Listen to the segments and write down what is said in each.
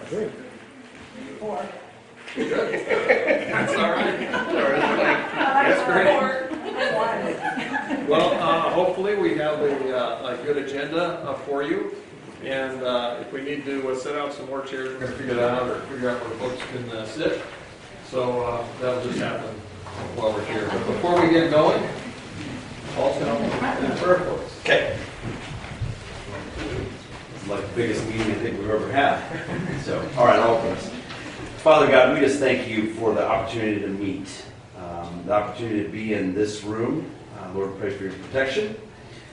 Good. Four. Good. That's all right. That's great. Well, hopefully we have a good agenda for you. And if we need to set out some more chairs, we're going to figure that out or figure out where folks can sit. So that'll just happen while we're here. But before we get going, Paul's going to open the prayer for us. Okay. It's like the biggest meeting I think we've ever had. So, all right, I'll open this. Father God, we just thank you for the opportunity to meet, the opportunity to be in this room. Lord, pray for your protection.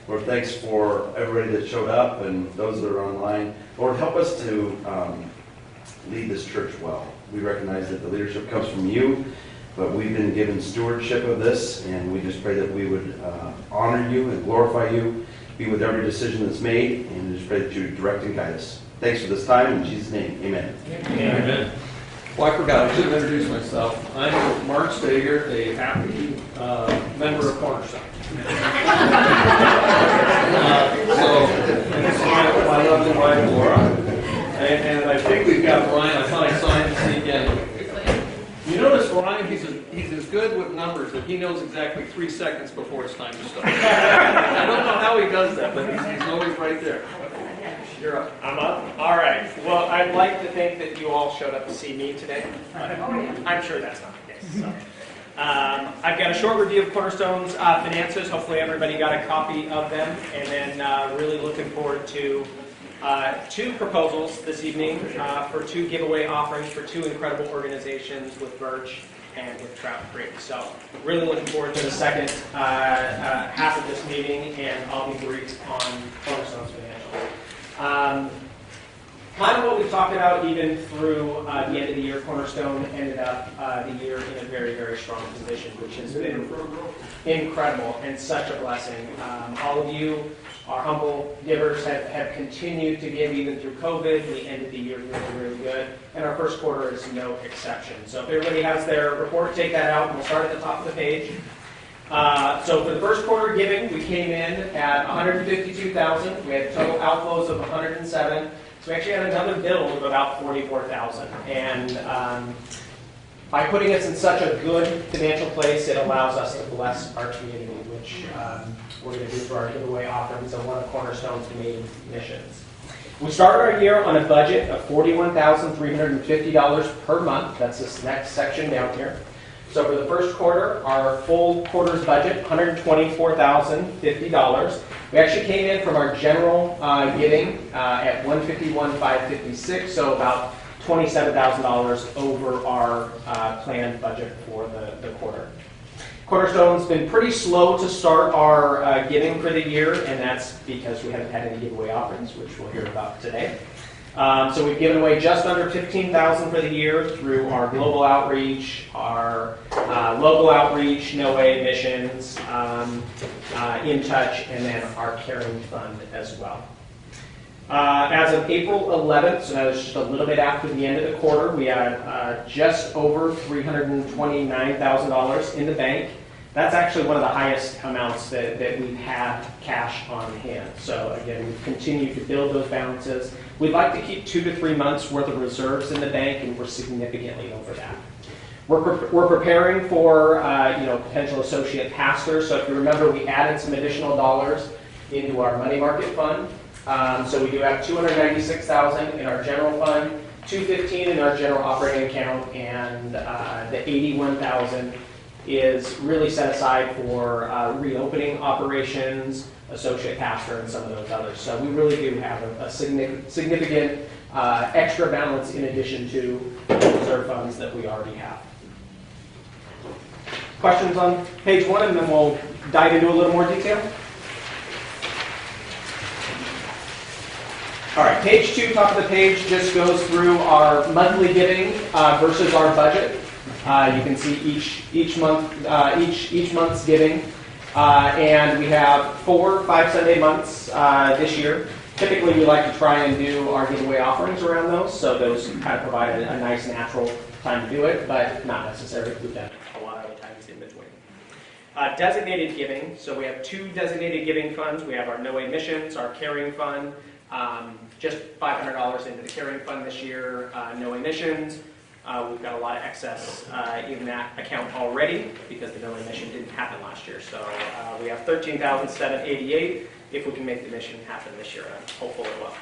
Lord, thanks for everybody that showed up and those that are online. Lord, help us to lead this church well. We recognize that the leadership comes from you, but we've been given stewardship of this, and we just pray that we would honor you and glorify you, be with every decision that's made, and just pray that you would direct and guide us. Thanks for this time. In Jesus' name, amen. Amen. Well, I forgot. I should have introduced myself. I'm Mark Stager, a happy member of Cornerstone. So, this is my lovely wife, Laura. And I think we've got Brian. I thought I saw him sneak in. You notice Brian, he's as good with numbers that he knows exactly 3 seconds before it's time to start. I don't know how he does that, but he's always right there. You're up. I'm up? All right. Well, I'd like to think that you all showed up to see me today. I'm sure that's not the case. So. I've got a short review of Cornerstone's finances. Hopefully everybody got a copy of them. And then really looking forward to 2 proposals this evening for 2 giveaway offerings for 2 incredible organizations with Birch and with Trout Creek. So really looking forward to the second half of this meeting, and I'll be brief on Cornerstone's financials. Kind of what we talked about even through the end of the year. Cornerstone ended up the year in a very, very strong position, which has been incredible and such a blessing. All of you, our humble givers, have continued to give even through COVID. We ended the year really, really good, and our first quarter is no exception. So if everybody has their report, take that out, and we'll start at the top of the page. So for the first quarter giving, we came in at $152,000. We had total outflows of $107,000. So we actually had another bill of about $44,000. And by putting us in such a good financial place, it allows us to bless our community, which we're going to do for our giveaway offerings on one of Cornerstone's main missions. We started our year on a budget of $41,350 per month. That's this next section down here. So for the first quarter, our full quarter's budget, $124,050. We actually came in from our general giving at $151,556, so about $27,000 over our planned budget for the quarter. Cornerstone's been pretty slow to start our giving for the year, and that's because we haven't had any giveaway offerings, which we'll hear about today. So we've given away just under $15,000 for the year through our global outreach, our local outreach, No Way missions, In Touch, and then our caring fund as well. As of April 11th, so that was just a little bit after the end of the quarter, we had just over $329,000 in the bank. That's actually one of the highest amounts that we've had cash on hand. So again, we've continued to build those balances. We'd like to keep 2 to 3 months worth of reserves in the bank, and we're significantly over that. We're preparing for potential associate pastors. So if you remember, we added some additional dollars into our money market fund. So we do have $296,000 in our general fund, $215,000 in our general operating account, and the $81,000 is really set aside for reopening operations, associate pastor, and some of those others. So we really do have a significant extra balance in addition to the reserve funds that we already have. Questions on page 1, and then we'll dive into a little more detail. All right, page 2, top of the page, just goes through our monthly giving versus our budget. You can see each month's giving, and we have 4 5-Sunday months this year. Typically, we like to try and do our giveaway offerings around those, so those kind of provide a nice natural time to do it, but not necessarily. We've done a lot of other times in between. Designated giving. So we have 2 designated giving funds. We have our No Way missions, our caring fund, just $500 into the carrying fund this year, no emissions. We've got a lot of excess in that account already because the no emission didn't happen last year. So we have $13,788 if we can make the mission happen this year. I'm hopeful it will.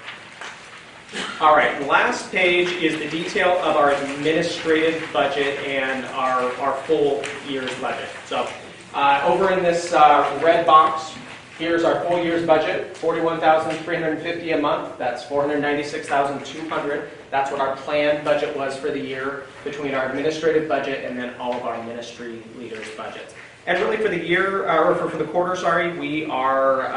All right, the last page is the detail of our administrative budget and our full year's budget. So over in this red box, here's our full year's budget, $41,350 a month. That's $496,200. That's what our planned budget was for the year between our administrative budget and then all of our ministry leaders' budgets. And really for the year, or for the quarter, sorry, we are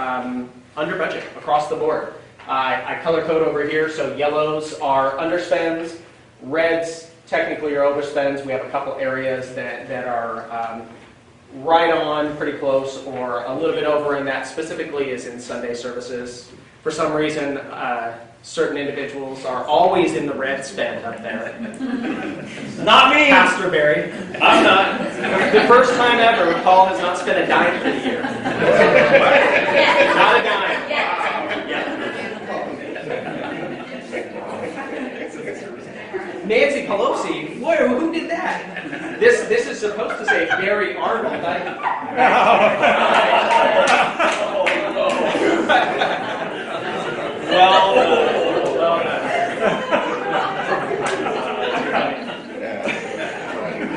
under budget across the board. I color code over here, so yellows are underspends, reds technically are overspends. We have a couple areas that are right on, pretty close, or a little bit over, and that specifically is in Sunday services. For some reason, certain individuals are always in the red spend up there. Not me! Pastor Barry. I'm not. The first time ever, Paul has not spent a dime for the year. Not a dime. Nancy Pelosi, who did that? This is supposed to say Barry Arnold.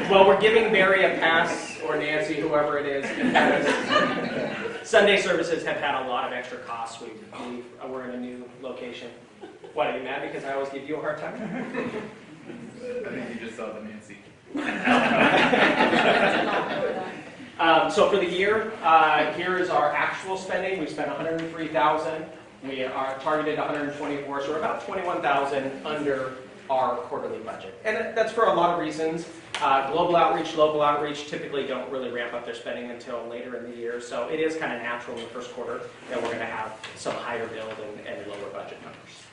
Well, we're giving Barry a pass, or Nancy, whoever it is, because Sunday services have had a lot of extra costs. We're in a new location. What, are you mad because I always give you a hard time? I think you just saw the Nancy. So for the year, here is our actual spending. We spent $103,000. We are targeted $124,000, so we're about $21,000 under our quarterly budget. And that's for a lot of reasons. Global outreach, local outreach typically don't really ramp up their spending until later in the year, so it is kind of natural in the first quarter that we're going to have some higher build and lower budget numbers.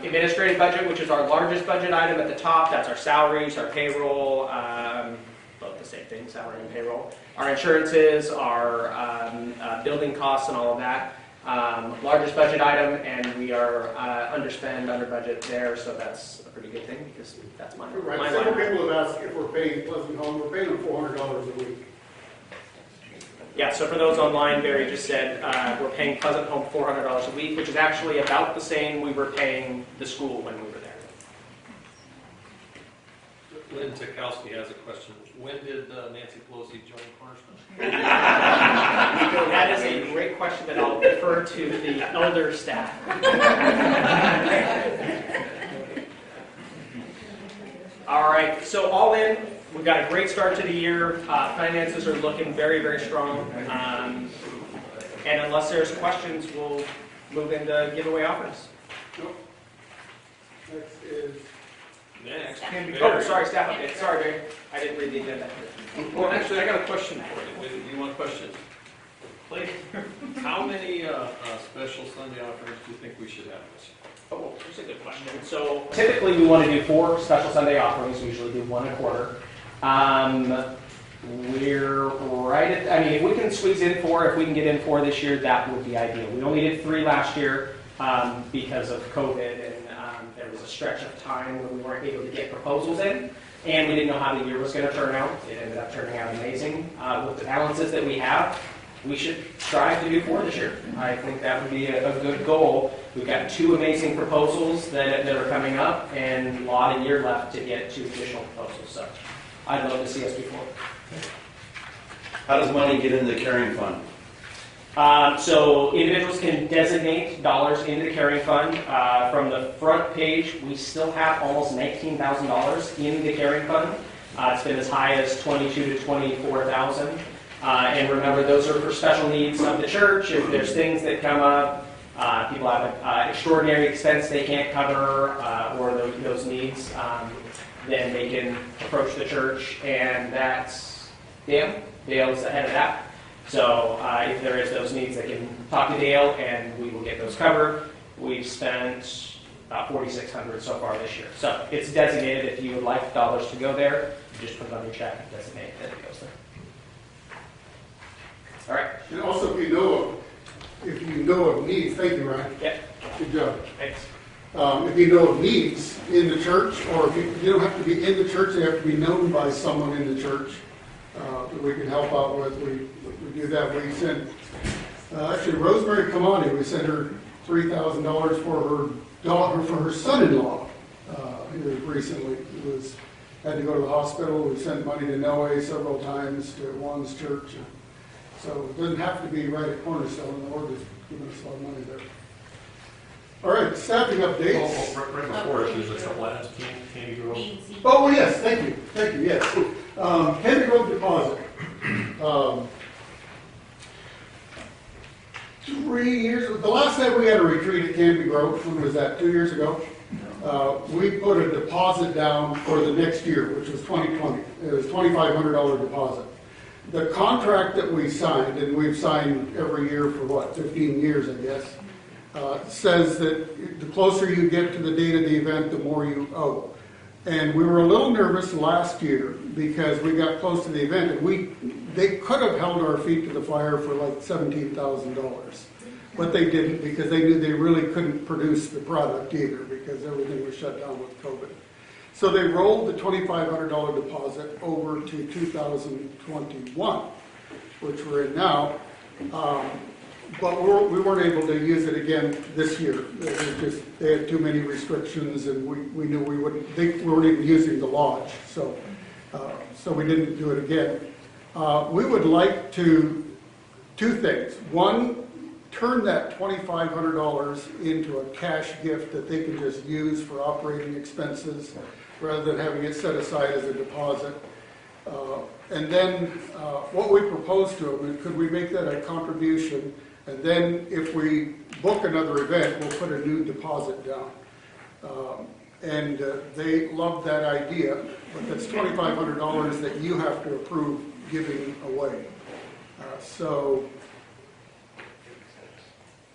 Administrative budget, which is our largest budget item at the top, that's our salaries, our payroll, both the same thing, salary and payroll. Our insurances, our building costs and all of that. Largest budget item, and we are underspend, under budget there, so that's a pretty good thing because that's my Right, my several line. people have asked if we're paying Pleasant Home, we're paying them $400 a week. Yeah, so for those online, Barry just said we're paying Pleasant Home $400 a week, which is actually about the same we were paying the school when we were there. Lynn Tikowski has a question. When did Nancy Pelosi join Cornerstone? That is a great question that I'll defer to the elder staff. All right, so all in, we've got a great start to the year. Finances are looking very, very strong. And unless there's questions, we'll move into giveaway offers. Nope. Next is, Next. Oh, sorry, staff update. Sorry, Barry. I didn't read the agenda. Well, actually, I got a question for you. Do you want a question? Please. How many special Sunday offerings do you think we should have this year? Oh, that's a good question. So typically we want to do 4 special Sunday offerings. We usually do 1 a quarter. We're right at, I mean, if we can squeeze in 4, if we can get in 4 this year, that would be ideal. We only did 3 last year because of COVID, and there was a stretch of time when we weren't able to get proposals in, and we didn't know how the year was going to turn out. It ended up turning out amazing. With the balances that we have, we should strive to do 4 this year. I think that would be a good goal. We've got 2 amazing proposals that are coming up, and a lot of year left to get 2 additional proposals. So I'd love to see us do 4. How does money get into the carrying fund? So individuals can designate dollars into the carrying fund. From the front page, we still have almost $19,000 in the carrying fund. It's been as high as $22,000 to $24,000. And remember, those are for special needs of the church. If there's things that come up, people have an extraordinary expense they can't cover, or those needs, then they can approach the church, and that's Dale. Dale's the head of that. So if there is those needs, they can talk to Dale, and we will get those covered. We've spent about $4,600 so far this year. So it's designated. If you would like dollars to go there, you just put it on your check and designate that it goes there. All right. and also if you know of needs, thank you, Ryan. Yep. Good job. Thanks. If you know of needs in the church, or if you don't have to be in the church, they have to be known by someone in the church that we can help out with. We do that. We sent, actually, Rosemary Kamani, we sent her $3,000 for her daughter, for her son-in-law here recently. He had to go to the hospital. We sent money to Noe several times, to Juan's church. So it doesn't have to be right at Cornerstone. The Lord has given us a lot of money there. All right, staffing updates. Right before it, there's a couple ads, Candy Grove. Oh, yes, thank you, yes. Candy Grove deposit. 3 years, the last time we had a retreat at Candy Grove, when was that, 2 years ago? We put a deposit down for the next year, which was 2020. It was $2,500 deposit. The contract that we signed, and we've signed every year for 15 years, I guess, says that the closer you get to the date of the event, the more you owe. And we were a little nervous last year because we got close to the event, and they could have held our feet to the fire for like $17,000. But they didn't, because they knew they really couldn't produce the product either, because everything was shut down with COVID. So they rolled the $2,500 deposit over to 2021, which we're in now. But we weren't able to use it again this year. They had too many restrictions, and we knew we weren't even using the lodge, so we didn't do it again. We would like to, two things. One, turn that $2,500 into a cash gift that they can just use for operating expenses rather than having it set aside as a deposit. And then what we proposed to them, could we make that a contribution? And then if we book another event, we'll put a new deposit down. And they love that idea, but that's $2,500 that you have to approve giving away. So,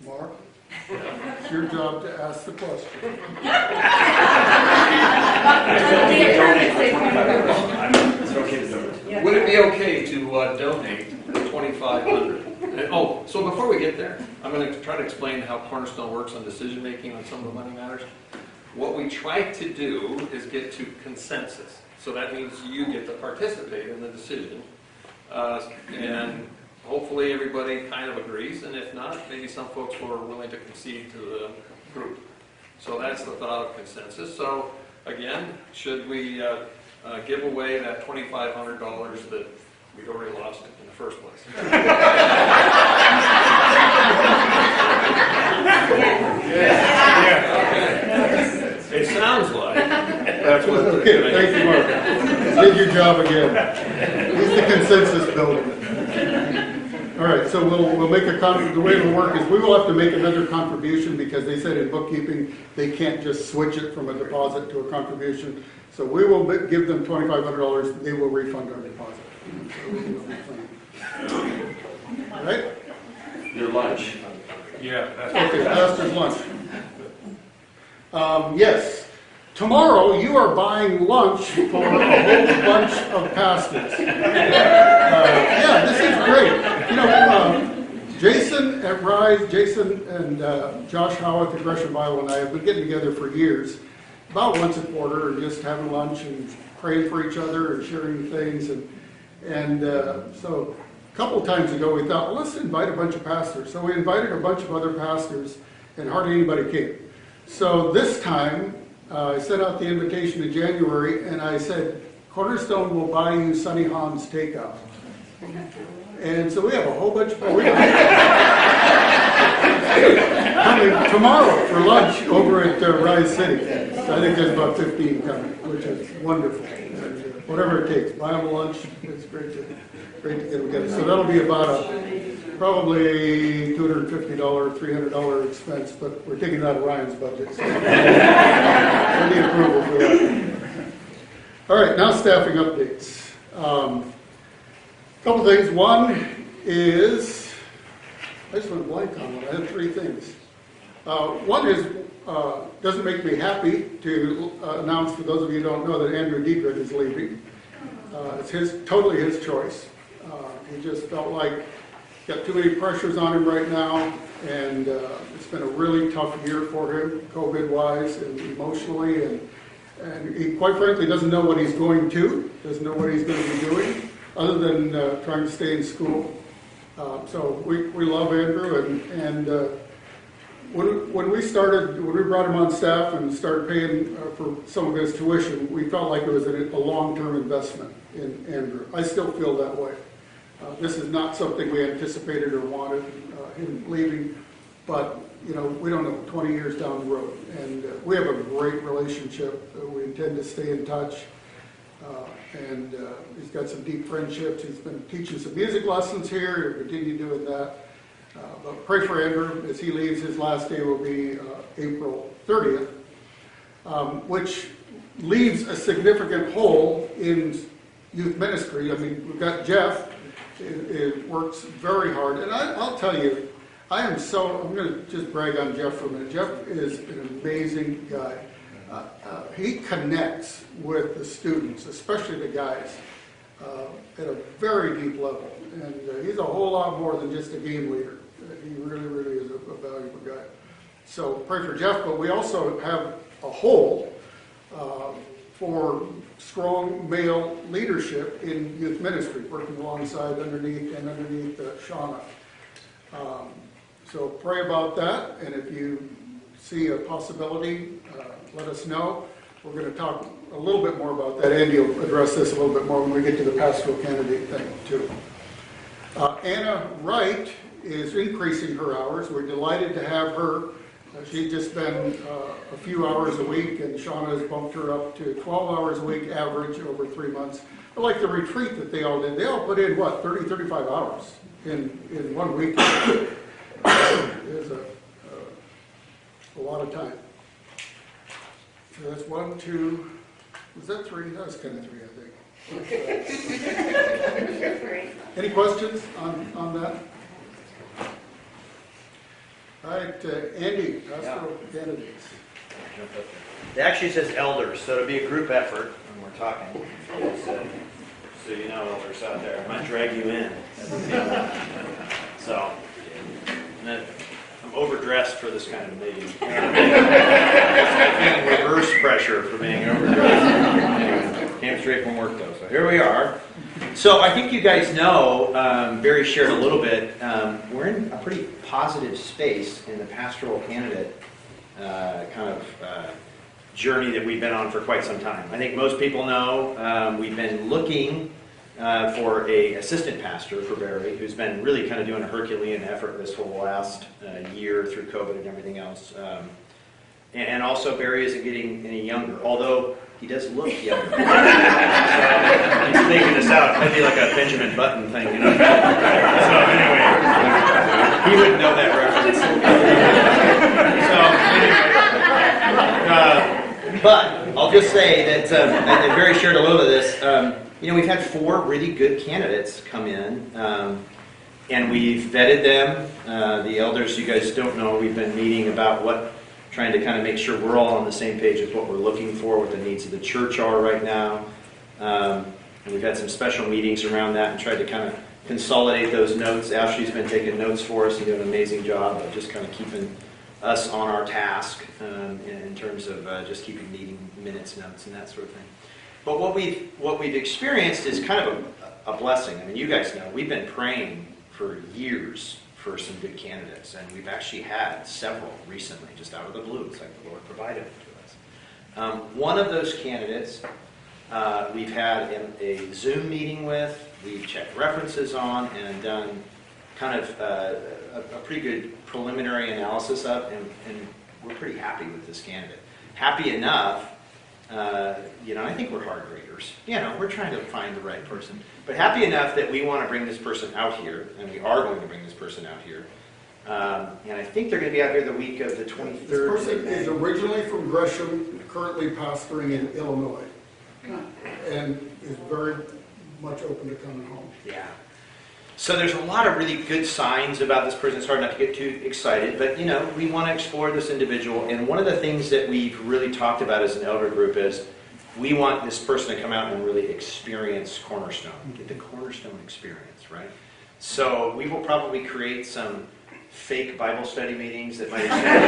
Mark, it's your job to ask the question. Would it be okay to donate the $2,500? Oh, so before we get there, I'm going to try to explain how Cornerstone works on decision making on some of the money matters. What we try to do is get to consensus. So that means you get to participate in the decision. And hopefully everybody kind of agrees, and if not, maybe some folks were willing to concede to the group. So that's the thought of consensus. So again, should we give away that $2,500 that we'd already lost in the first place? It sounds like that's what. Okay, thank you, Mark. Did your job again. He's the consensus builder. All right, so we'll make the way it'll work is we will have to make another contribution because they said in bookkeeping they can't just switch it from a deposit to a contribution. So we will give them $2,500. They will refund our deposit. All right? Your lunch. Yeah. Okay, pastor's lunch. Yes. Tomorrow you are buying lunch for a whole bunch of pastors. Yeah, this is great. You know, Jason at Rise, Jason and Josh Howitt at Gresham Bible and I have been getting together for years, about once a quarter, and just having lunch and praying for each other and sharing things. And so a couple of times ago we thought, well, let's invite a bunch of pastors. So we invited a bunch of other pastors, and hardly anybody came. So this time, I sent out the invitation in January, and I said, Cornerstone will buy you Sonny Hahn's takeout. And so we have a whole bunch of people coming tomorrow for lunch over at Rise City. So I think there's about 15 coming, which is wonderful. And, whatever it takes, buy them a lunch. It's great to get them together. So that'll be about probably $250, $300 expense, but we're taking that out of Ryan's budget. So I need approval for that. All right, now staffing updates. Couple things. One is, I just went blank on one. I had three things. One is, doesn't make me happy to announce, for those of you who don't know, that Andrew Dietrich is leaving. It's totally his choice. He just felt like got too many pressures on him right now, and it's been a really tough year for him, COVID-wise and emotionally, and he quite frankly doesn't know what he's going to, doesn't know what he's going to be doing, other than trying to stay in school. So we love Andrew, and when we brought him on staff and started paying for some of his tuition, we felt like it was a long-term investment in Andrew. I still feel that way. This is not something we anticipated or wanted, him leaving, but we don't know, 20 years down the road. And we have a great relationship. We intend to stay in touch. And he's got some deep friendships. He's been teaching some music lessons here. He'll continue doing that. But pray for Andrew as he leaves. His last day will be April 30th, which leaves a significant hole in youth ministry. I mean, we've got Jeff. It works very hard. And I'll tell you, I'm going to just brag on Jeff for a minute. Jeff is an amazing guy. He connects with the students, especially the guys, at a very deep level. And he's a whole lot more than just a game leader. He really, really is a valuable guy. So pray for Jeff, but we also have a hole for strong male leadership in youth ministry, working alongside underneath Shauna. So pray about that, and if you see a possibility, let us know. We're going to talk a little bit more about that. Andy will address this a little bit more when we get to the pastoral candidate thing, too. Anna Wright is increasing her hours. We're delighted to have her. She's just been a few hours a week, and Shauna has bumped her up to 12 hours a week average over 3 months. But like the retreat that they all did, they all put in, 30, 35 hours in 1 week. It is a lot of time. So that's 1, 2, was that 3? That was kind of 3, I think. Any questions on that? All right, Andy, pastoral candidates. It actually says elders, so it'll be a group effort when we're talking. So you know, elders out there, I might drag you in. So, I'm overdressed for this kind of meeting. I'm feeling reverse pressure for being overdressed. Anyway, came straight from work though, so here we are. So I think you guys know, Barry shared a little bit, we're in a pretty positive space in the pastoral candidate journey that we've been on for quite some time. I think most people know we've been looking for an assistant pastor for Barry, who's been really kind of doing a Herculean effort this whole last year through COVID and everything else. And also Barry isn't getting any younger, although he does look younger. So, he's thinking this out, maybe like a Benjamin Button thing, So anyway, he wouldn't know that reference. But I'll just say that, and Barry shared a little of this, we've had 4 really good candidates come in, and we've vetted them. The elders, you guys don't know, we've been meeting about trying to kind of make sure we're all on the same page with what we're looking for, what the needs of the church are right now. And we've had some special meetings around that and tried to kind of consolidate those notes. Ashley's been taking notes for us and doing an amazing job of just kind of keeping us on our task in terms of just keeping meeting minutes, notes, and that sort of thing. But what we've experienced is kind of a blessing. I mean, you guys know, we've been praying for years for some good candidates, and we've actually had several recently, just out of the blue. It's like the Lord provided them to us. One of those candidates we've had a Zoom meeting with, we've checked references on, and done kind of a pretty good preliminary analysis of, and we're pretty happy with this candidate. Happy enough, I think we're hard graders. We're trying to find the right person. But happy enough that we want to bring this person out here, and we are going to bring this person out here. And I think they're going to be out here the week of the 23rd. This person is originally from Gresham, currently pastoring in Illinois, and is very much open to coming home. Yeah. So there's a lot of really good signs about this person. It's hard not to get too excited, but we want to explore this individual. And one of the things that we've really talked about as an elder group is we want this person to come out and really experience Cornerstone, get the Cornerstone experience, right? So we will probably create some fake Bible study meetings that might extend.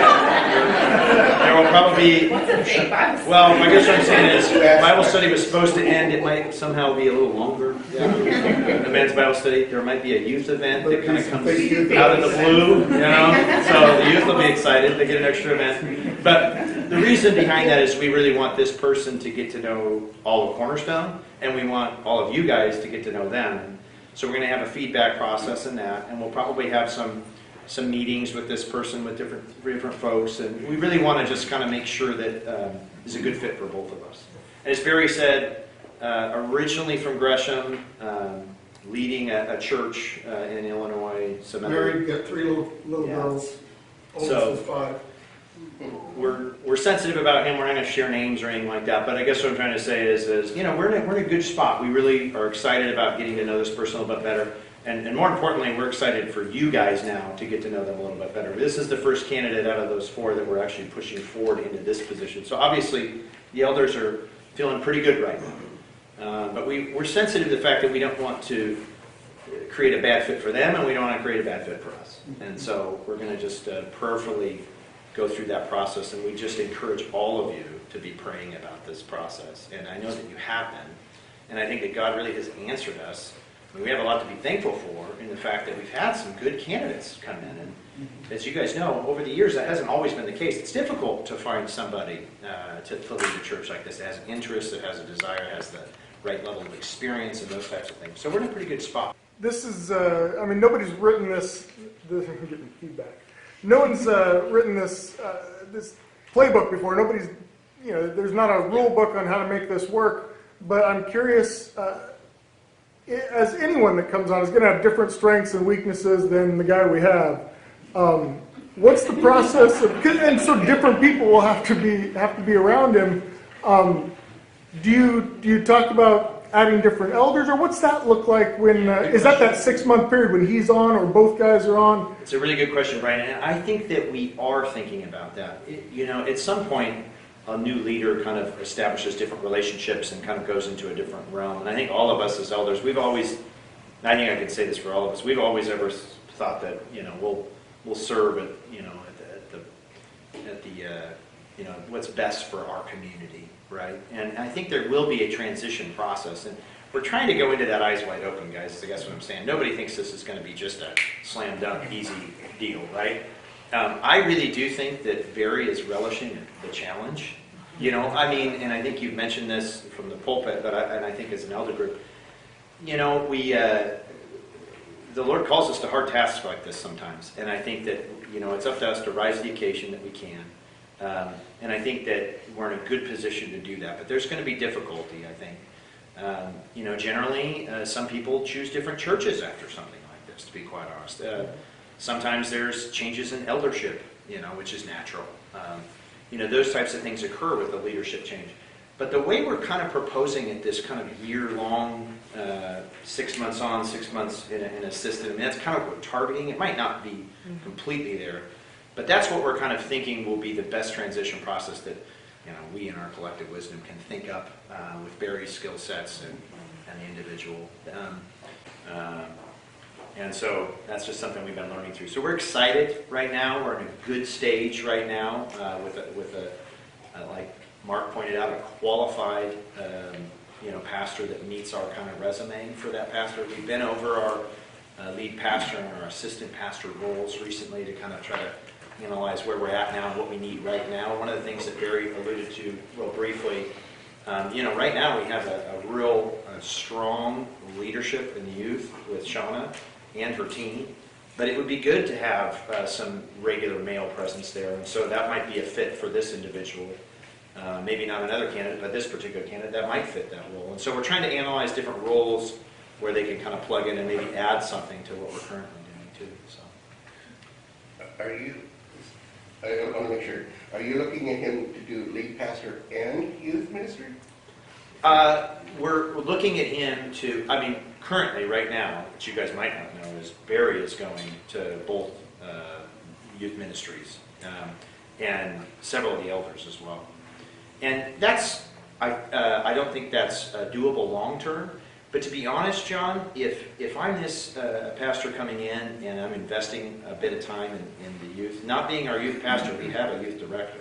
There will probably be. What's a fake Bible? Well, I guess what I'm saying is, Bible study was supposed to end. It might somehow be a little longer. The men's Bible study. There might be a youth event that kind of comes out of the blue. You know, so the youth will be excited. They get an extra event. But the reason behind that is we really want this person to get to know all of Cornerstone, and we want all of you guys to get to know them. So we're going to have a feedback process in that, and we'll probably have some meetings with this person with different folks, and we really want to just kind of make sure that is a good fit for both of us. And as Barry said, originally from Gresham, leading a church in Illinois. Married, got 3 little Yeah. girls. Oldest So- is 5. We're sensitive about him. We're not going to share names or anything like that. But I guess what I'm trying to say is you know, we're in a good spot. We really are excited about getting to know this person a little bit better. And more importantly, we're excited for you guys now to get to know them a little bit better. This is the first candidate out of those 4 that we're actually pushing forward into this position. So obviously, the elders are feeling pretty good right now. But we're sensitive to the fact that we don't want to create a bad fit for them, and we don't want to create a bad fit for us. And so we're going to just prayerfully go through that process, and we just encourage all of you to be praying about this process. And I know that you have been, and I think that God really has answered us. I mean, we have a lot to be thankful for in the fact that we've had some good candidates come in. And as you guys know, over the years, that hasn't always been the case. It's difficult to find somebody to lead a church like this that has an interest, that has a desire, has the right level of experience, and those types of things. So we're in a pretty good spot. This is, I mean, nobody's written this I'm getting feedback. No one's written this playbook before. Nobody's, you know, there's not a rule book on how to make this work. But I'm curious, as anyone that comes on is going to have different strengths and weaknesses than the guy we have. What's the process of, and so different people will have to be around him. Do you talk about adding different elders, or what's that look like when, is that 6-month period when he's on or both guys are on? It's a really good question, Brian, and I think that we are thinking about that. You know, at some point, a new leader kind of establishes different relationships and kind of goes into a different realm. And I think all of us as elders, we've always, I think I could say this for all of us, we've always ever thought that, you know, we'll serve at, you know, at the you know, what's best for our community, right? And I think there will be a transition process, and we're trying to go into that eyes wide open, guys. I guess what I'm saying. Nobody thinks this is going to be just a slam dunk, easy deal, right? I really do think that Barry is relishing the challenge. You know, I mean, and I think you've mentioned this from the pulpit, but I think as an elder group, you know, the Lord calls us to hard tasks like this sometimes, and I think that, you know, it's up to us to rise to the occasion that we can. And I think that we're in a good position to do that. But there's going to be difficulty, I think. You know, generally, some people choose different churches after something like this, to be quite honest. Sometimes there's changes in eldership, you know, which is natural. You know, those types of things occur with the leadership change. But the way we're kind of proposing it, this kind of year-long, 6 months on, 6 months in a system, I mean, that's kind of what we're targeting. It might not be completely there. But that's what we're kind of thinking will be the best transition process that, you know, we in our collective wisdom can think up with Barry's skill sets and the individual. And so that's just something we've been learning through. So we're excited right now. We're in a good stage right now with a like Mark pointed out, a qualified you know, pastor that meets our kind of resume for that pastor. We've been over our lead pastor and our assistant pastor roles recently to kind of try to analyze where we're at now and what we need right now. One of the things that Barry alluded to real briefly, you know, right now we have a real strong leadership in the youth with Shauna and her team, but it would be good to have some regular male presence there, and so that might be a fit for this individual. Maybe not another candidate, but this particular candidate, that might fit that role. And so we're trying to analyze different roles where they can kind of plug in and maybe add something to what we're currently doing too. So. I want to make sure, are you looking at him to do lead pastor and youth ministry? We're looking at him to, I mean, currently, right now, which you guys might not know, is Barry is going to both youth ministries and several of the elders as well. And that's, I don't think that's doable long term, But to be honest, John, if I'm this pastor coming in and I'm investing a bit of time in the youth, not being our youth pastor, we have a youth director,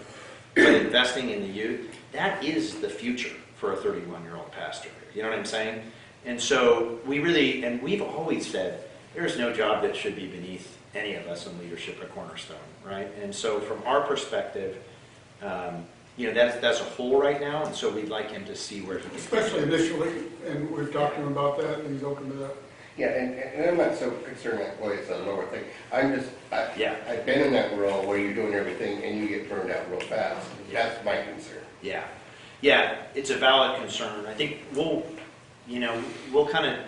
but investing in the youth, that is the future for a 31-year-old pastor. You know what I'm saying? And so we've always said, there's no job that should be beneath any of us in leadership at Cornerstone, right? And so from our perspective, that's a hole right now, and so we'd like him to see where he can. Especially initially, and we've talked to him about that, and he's open to that. Yeah, and I'm not so concerned that way it's a lower thing. Yeah. I've been in that role where you're doing everything and you get burned out real fast. That's my concern. Yeah. Yeah, it's a valid concern. I think we'll kind of,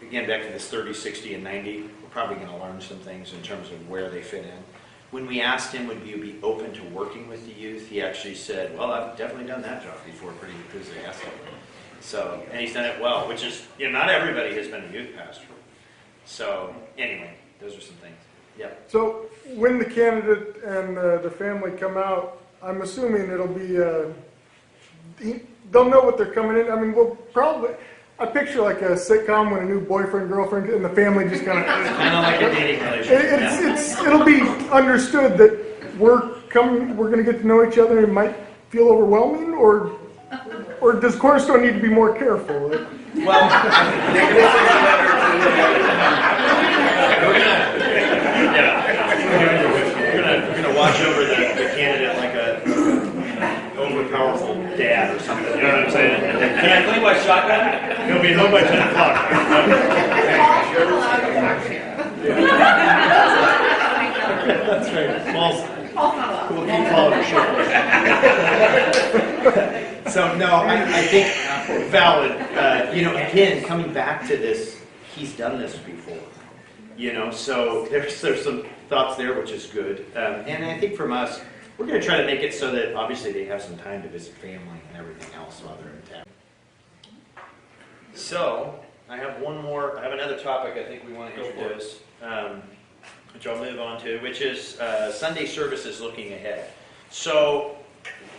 again, back to this 30, 60, and 90, we're probably going to learn some things in terms of where they fit in. When we asked him, would you be open to working with the youth, he actually said, well, I've definitely done that job before, pretty enthusiastically. So, and he's done it well, which is, not everybody has been a youth pastor. So, anyway, those are some things. Yep. So when the candidate and the family come out, I'm assuming it'll be, they'll know what they're coming in. I mean, we'll probably, I picture like a sitcom when a new boyfriend, girlfriend, and the family just kind of... Kind of like a dating relationship. It'll be understood that we're going to get to know each other, and it might feel overwhelming, or does Cornerstone need to be more careful? Well, we're gonna watch over the candidate like a overpowerful dad or something. You know what I'm saying? Can I clean my shotgun? He'll be home by 10 o'clock. That's right. We'll keep following short. So no, I think valid. Again, coming back to this, he's done this before. So there's some thoughts there, which is good. And I think from us, we're going to try to make it so that obviously they have some time to visit family and everything else while they're in town. So I have another topic I think we want to introduce, which I'll move on to, which is Sunday services looking ahead. So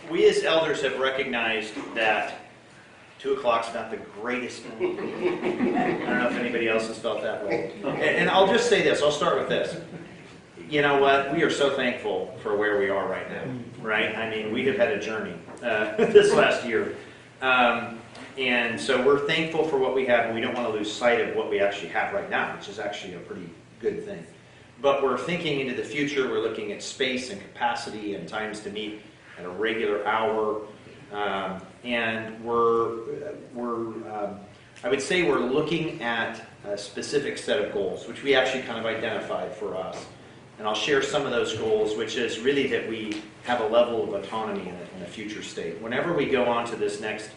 we as elders have recognized that 2 o'clock's not the greatest moment. I don't know if anybody else has felt that way. And I'll just say this, I'll start with this. You know what? We are so thankful for where we are right now, right? I mean, we have had a journey this last year. And so we're thankful for what we have, and we don't want to lose sight of what we actually have right now, which is actually a pretty good thing. But we're thinking into the future. We're looking at space and capacity and times to meet at a regular hour. And I would say we're looking at a specific set of goals, which we actually kind of identified for us. And I'll share some of those goals, which is really that we have a level of autonomy in a future state. Whenever we go on to this next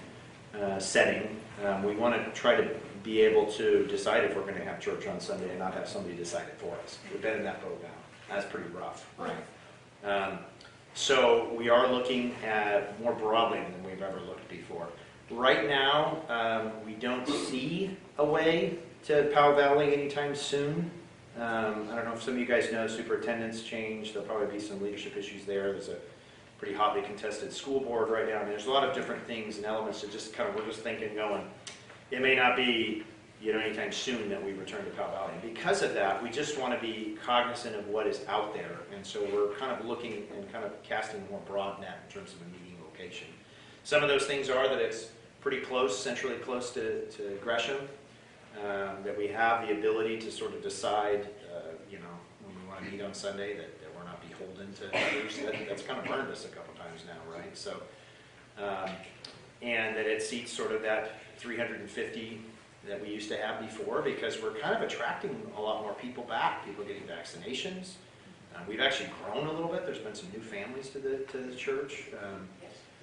setting, we want to try to be able to decide if we're going to have church on Sunday and not have somebody decide it for us. We've been in that boat now. That's pretty rough, right? So we are looking at more broadly than we've ever looked before. Right now, we don't see a way to Powell Valley anytime soon. I don't know if some of you guys know, superintendent's changed. There'll probably be some leadership issues there. There's a pretty hotly contested school board right now. I mean, there's a lot of different things and elements that just we're just thinking going, it may not be, anytime soon that we return to Powell Valley. And because of that, we just want to be cognizant of what is out there. And so we're kind of looking and kind of casting a more broad net in terms of a meeting location. Some of those things are that it's pretty close, centrally close to Gresham, that we have the ability to sort of decide, when we want to meet on Sunday, that we're not beholden to others. That's kind of burned us a couple times now, right? So, and that it seats sort of that 350 that we used to have before, because we're kind of attracting a lot more people back, people getting vaccinations. We've actually grown a little bit. There's been some new families to the church.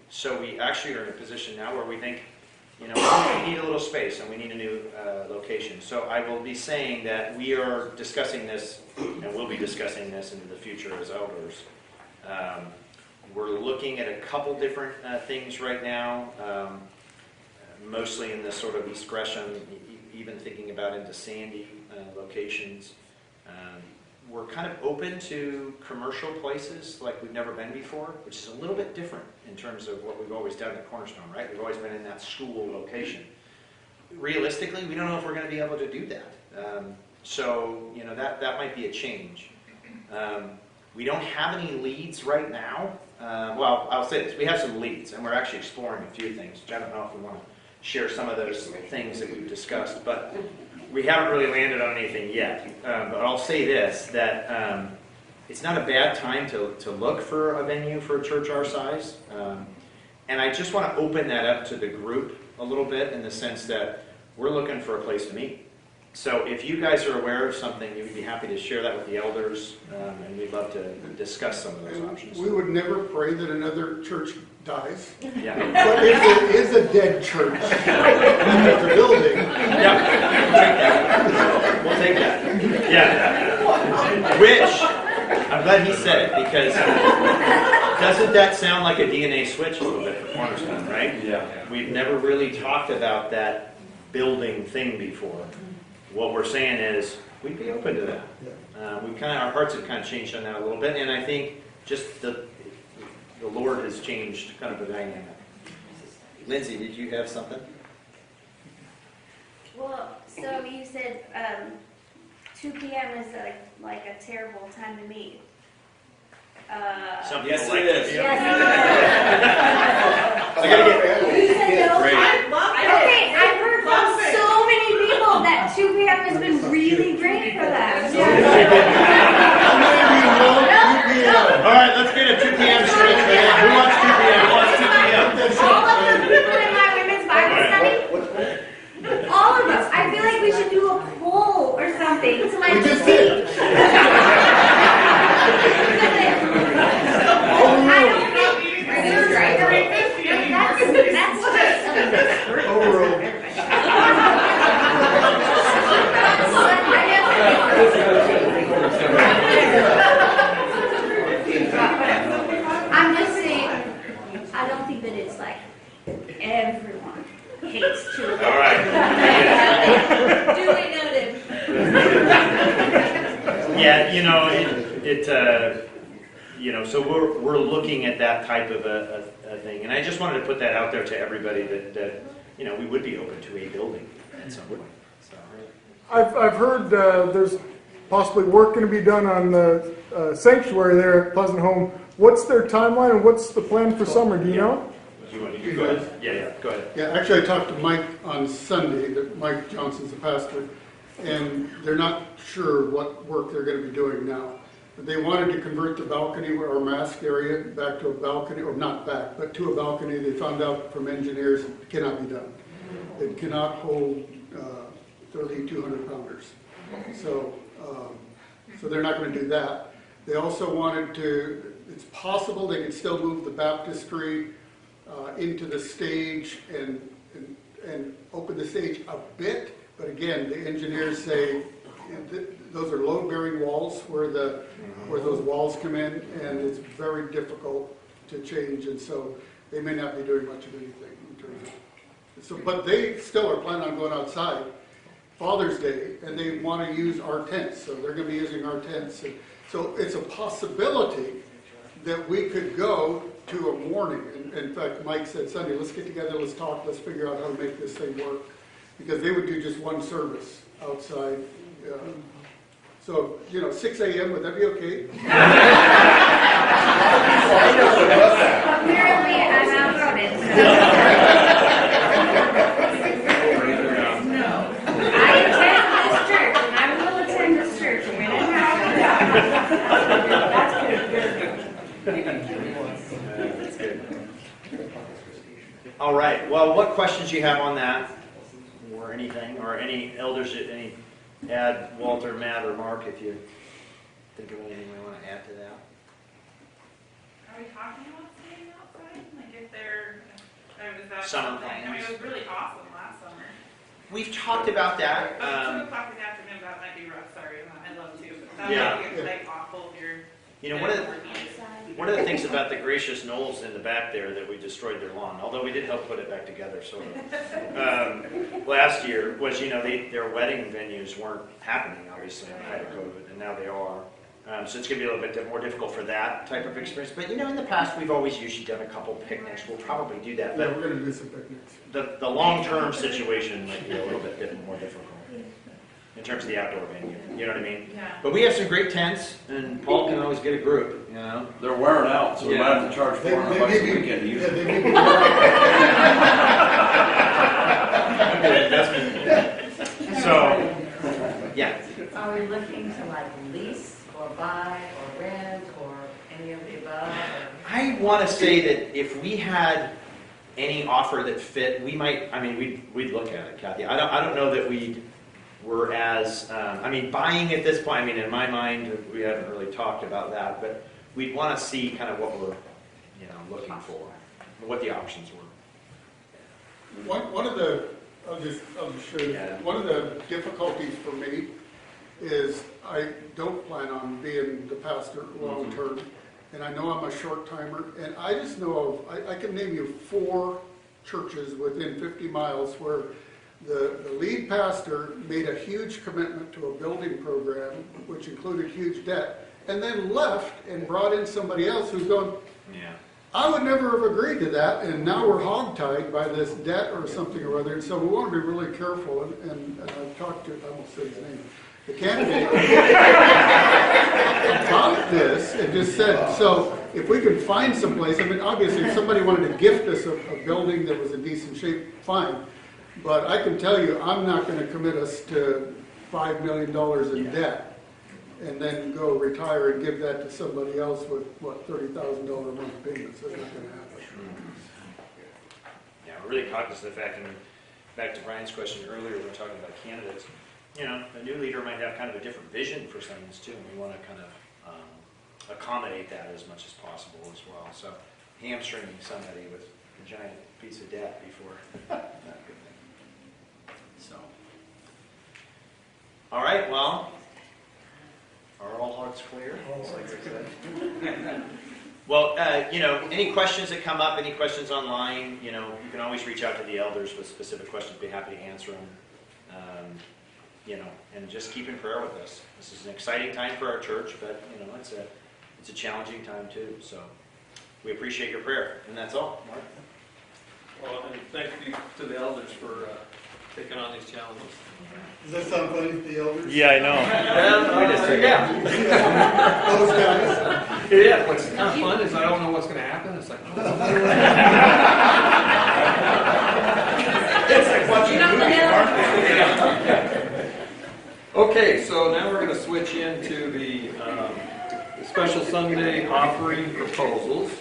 So we actually are in a position now where we think, we need a little space and we need a new location. So I will be saying that we are discussing this, and we'll be discussing this into the future as elders. We're looking at a couple different things right now, mostly in this sort of East Gresham, even thinking about into Sandy locations. We're kind of open to commercial places like we've never been before, which is a little bit different in terms of what we've always done at Cornerstone, right? We've always been in that school location. realistically, we don't know if we're going to be able to do that. So, that might be a change. We don't have any leads right now. Well, I'll say this. We have some leads, and we're actually exploring a few things. I don't know if we want to share some of those things that we've discussed, but we haven't really landed on anything yet. But I'll say this, that it's not a bad time to look for a venue for a church our size. And I just want to open that up to the group a little bit in the sense that we're looking for a place to meet. So if you guys are aware of something, you'd be happy to share that with the elders, and we'd love to discuss some of those options. We would never pray that another church dies. Yeah. But if it is a dead church, it's a building. Yeah, we'll take that. Yeah. Which, I'm glad he said it, because doesn't that sound like a DNA switch a little bit for Cornerstone, right? Yeah. We've never really talked about that building thing before. What we're saying is, we'd be open to that. Our hearts have kind of changed on that a little bit, and I think just the Lord has changed kind of the dynamic. Lindsay, did you have something? Well, so you said 2 p.m. is like a terrible time to meet. Some Yes, people like it is. to- Yes. I gotta get- You said no. Great. I love it. Okay, I've heard from Love it. so many people that 2 p.m. has been really great for them. How many of you know 2 p.m.? All right, let's get a 2 p.m. straight. Who wants 2 p.m.? Who wants 2 p.m.? All of the people in my women's Bible study, all of us. I feel like we should do a poll or something to We just did. I'm just saying, I don't think that it's like everyone hates children. All right. Duly noted. Yeah, so we're looking at that type of a thing, and I just wanted to put that out there to everybody that we would be open to a building at some point. So. I've heard there's possibly work going to be done on the sanctuary there at Pleasant Home. What's their timeline and what's the plan for summer? Do you know? You go ahead. Yeah, go ahead. Yeah, actually, I talked to Mike on Sunday, Mike Johnson's the pastor, and they're not sure what work they're going to be doing now. But they wanted to convert the balcony or mask area back to a balcony, or not back, but to a balcony. They found out from engineers it cannot be done. It cannot hold 30, 200-pounders. So they're not going to do that. They also wanted to, it's possible they could still move the baptistry into the stage and open the stage a bit, but again, the engineers say those are load-bearing walls where those walls come in, and it's very difficult to change, and so they may not be doing much of anything in terms of. So, but they still are planning on going outside Father's Day, and they want to use our tents, so they're going to be using our tents, and so it's a possibility that we could go to a morning. In fact, Mike said, Sunday, let's get together, let's talk, let's figure out how to make this thing work. Because they would do just one service outside. So, 6 a.m., would that be okay? Apparently, I'm outvoted. I attend this church, and I will attend this church when it happens. That's good. All right. Well, what questions do you have on that, or anything, or any elders? Any add, Walter, Matt, or Mark, if you think of anything we want to add to that. Are we talking about staying outside? Like if they're, is that Summer something? I mean, it was really awesome last summer. We've talked about that. But 2 o'clock in the afternoon, that might be rough. Sorry, I love to, but that Yeah. might be like awful if you're. One of the things about the gracious knolls in the back there that we destroyed their lawn, although we did help put it back together sort of, last year was, their wedding venues weren't happening, obviously, in height of COVID, and now they are. So it's going to be a little bit more difficult for that type of experience. But, in the past, we've always usually done a couple picnics. We'll probably do that. Yeah, But we're gonna do some picnics. the long-term situation might be a little bit more difficult in terms of the outdoor venue. You know what I mean? Yeah. But we have some great tents, and Paul can always get a group, They're wearing out, so we Yeah. might have to charge They- $400 they a may be- weekend to use Yeah, it. they may be. Good investment. So, yeah. Are we looking to like lease or buy or rent or any of the above? Or? I want to say that if we had any offer that fit, we might. We'd look at it, Kathy. I don't know that we're as. Buying at this point. In my mind, we haven't really talked about that, but we'd want to see kind of what we're, looking for, what the options were. One of the, I'll just show you, Yeah. one of the difficulties for me is I don't plan on being the pastor long-term, and I know I'm a short-timer, and I just know I can name you 4 churches within 50 miles where the lead pastor made a huge commitment to a building program, which included huge debt, and then left and brought in somebody else who's going, Yeah. I would never have agreed to that, and now we're hogtied by this debt or something or other, and so we want to be really careful, and I've talked to, I won't say his name, the candidate, about this, and just said, so if we could find someplace, obviously if somebody wanted to gift us a building that was in decent shape, fine, but I can tell you, I'm not going to commit us to $5 million in debt, and then go retire and give that to somebody else with, $30,000 a month payments. That's not going to happen. Yeah, we're really cognizant of the fact, and back to Brian's question earlier, we were talking about candidates. A new leader might have kind of a different vision for things too, and we want to kind of accommodate that as much as possible as well. So hamstringing somebody with a giant piece of debt before, not a good thing. So, all right, well, are all hearts clear? Like they said. Well, any questions that come up, any questions online, you can always reach out to the elders with specific questions. Be happy to answer them. And just keep in prayer with us. This is an exciting time for our church, but it's a challenging time too. So we appreciate your prayer, and that's all. Mark. Well, and thank you to the elders for taking on these challenges. Does that sound funny to the elders? Yeah, I know. Those guys. Yeah, what's kind of fun is I don't know what's going to happen. It's like, It's like watching a movie, aren't they? Okay, so now we're going to switch into the special Sunday offering proposals.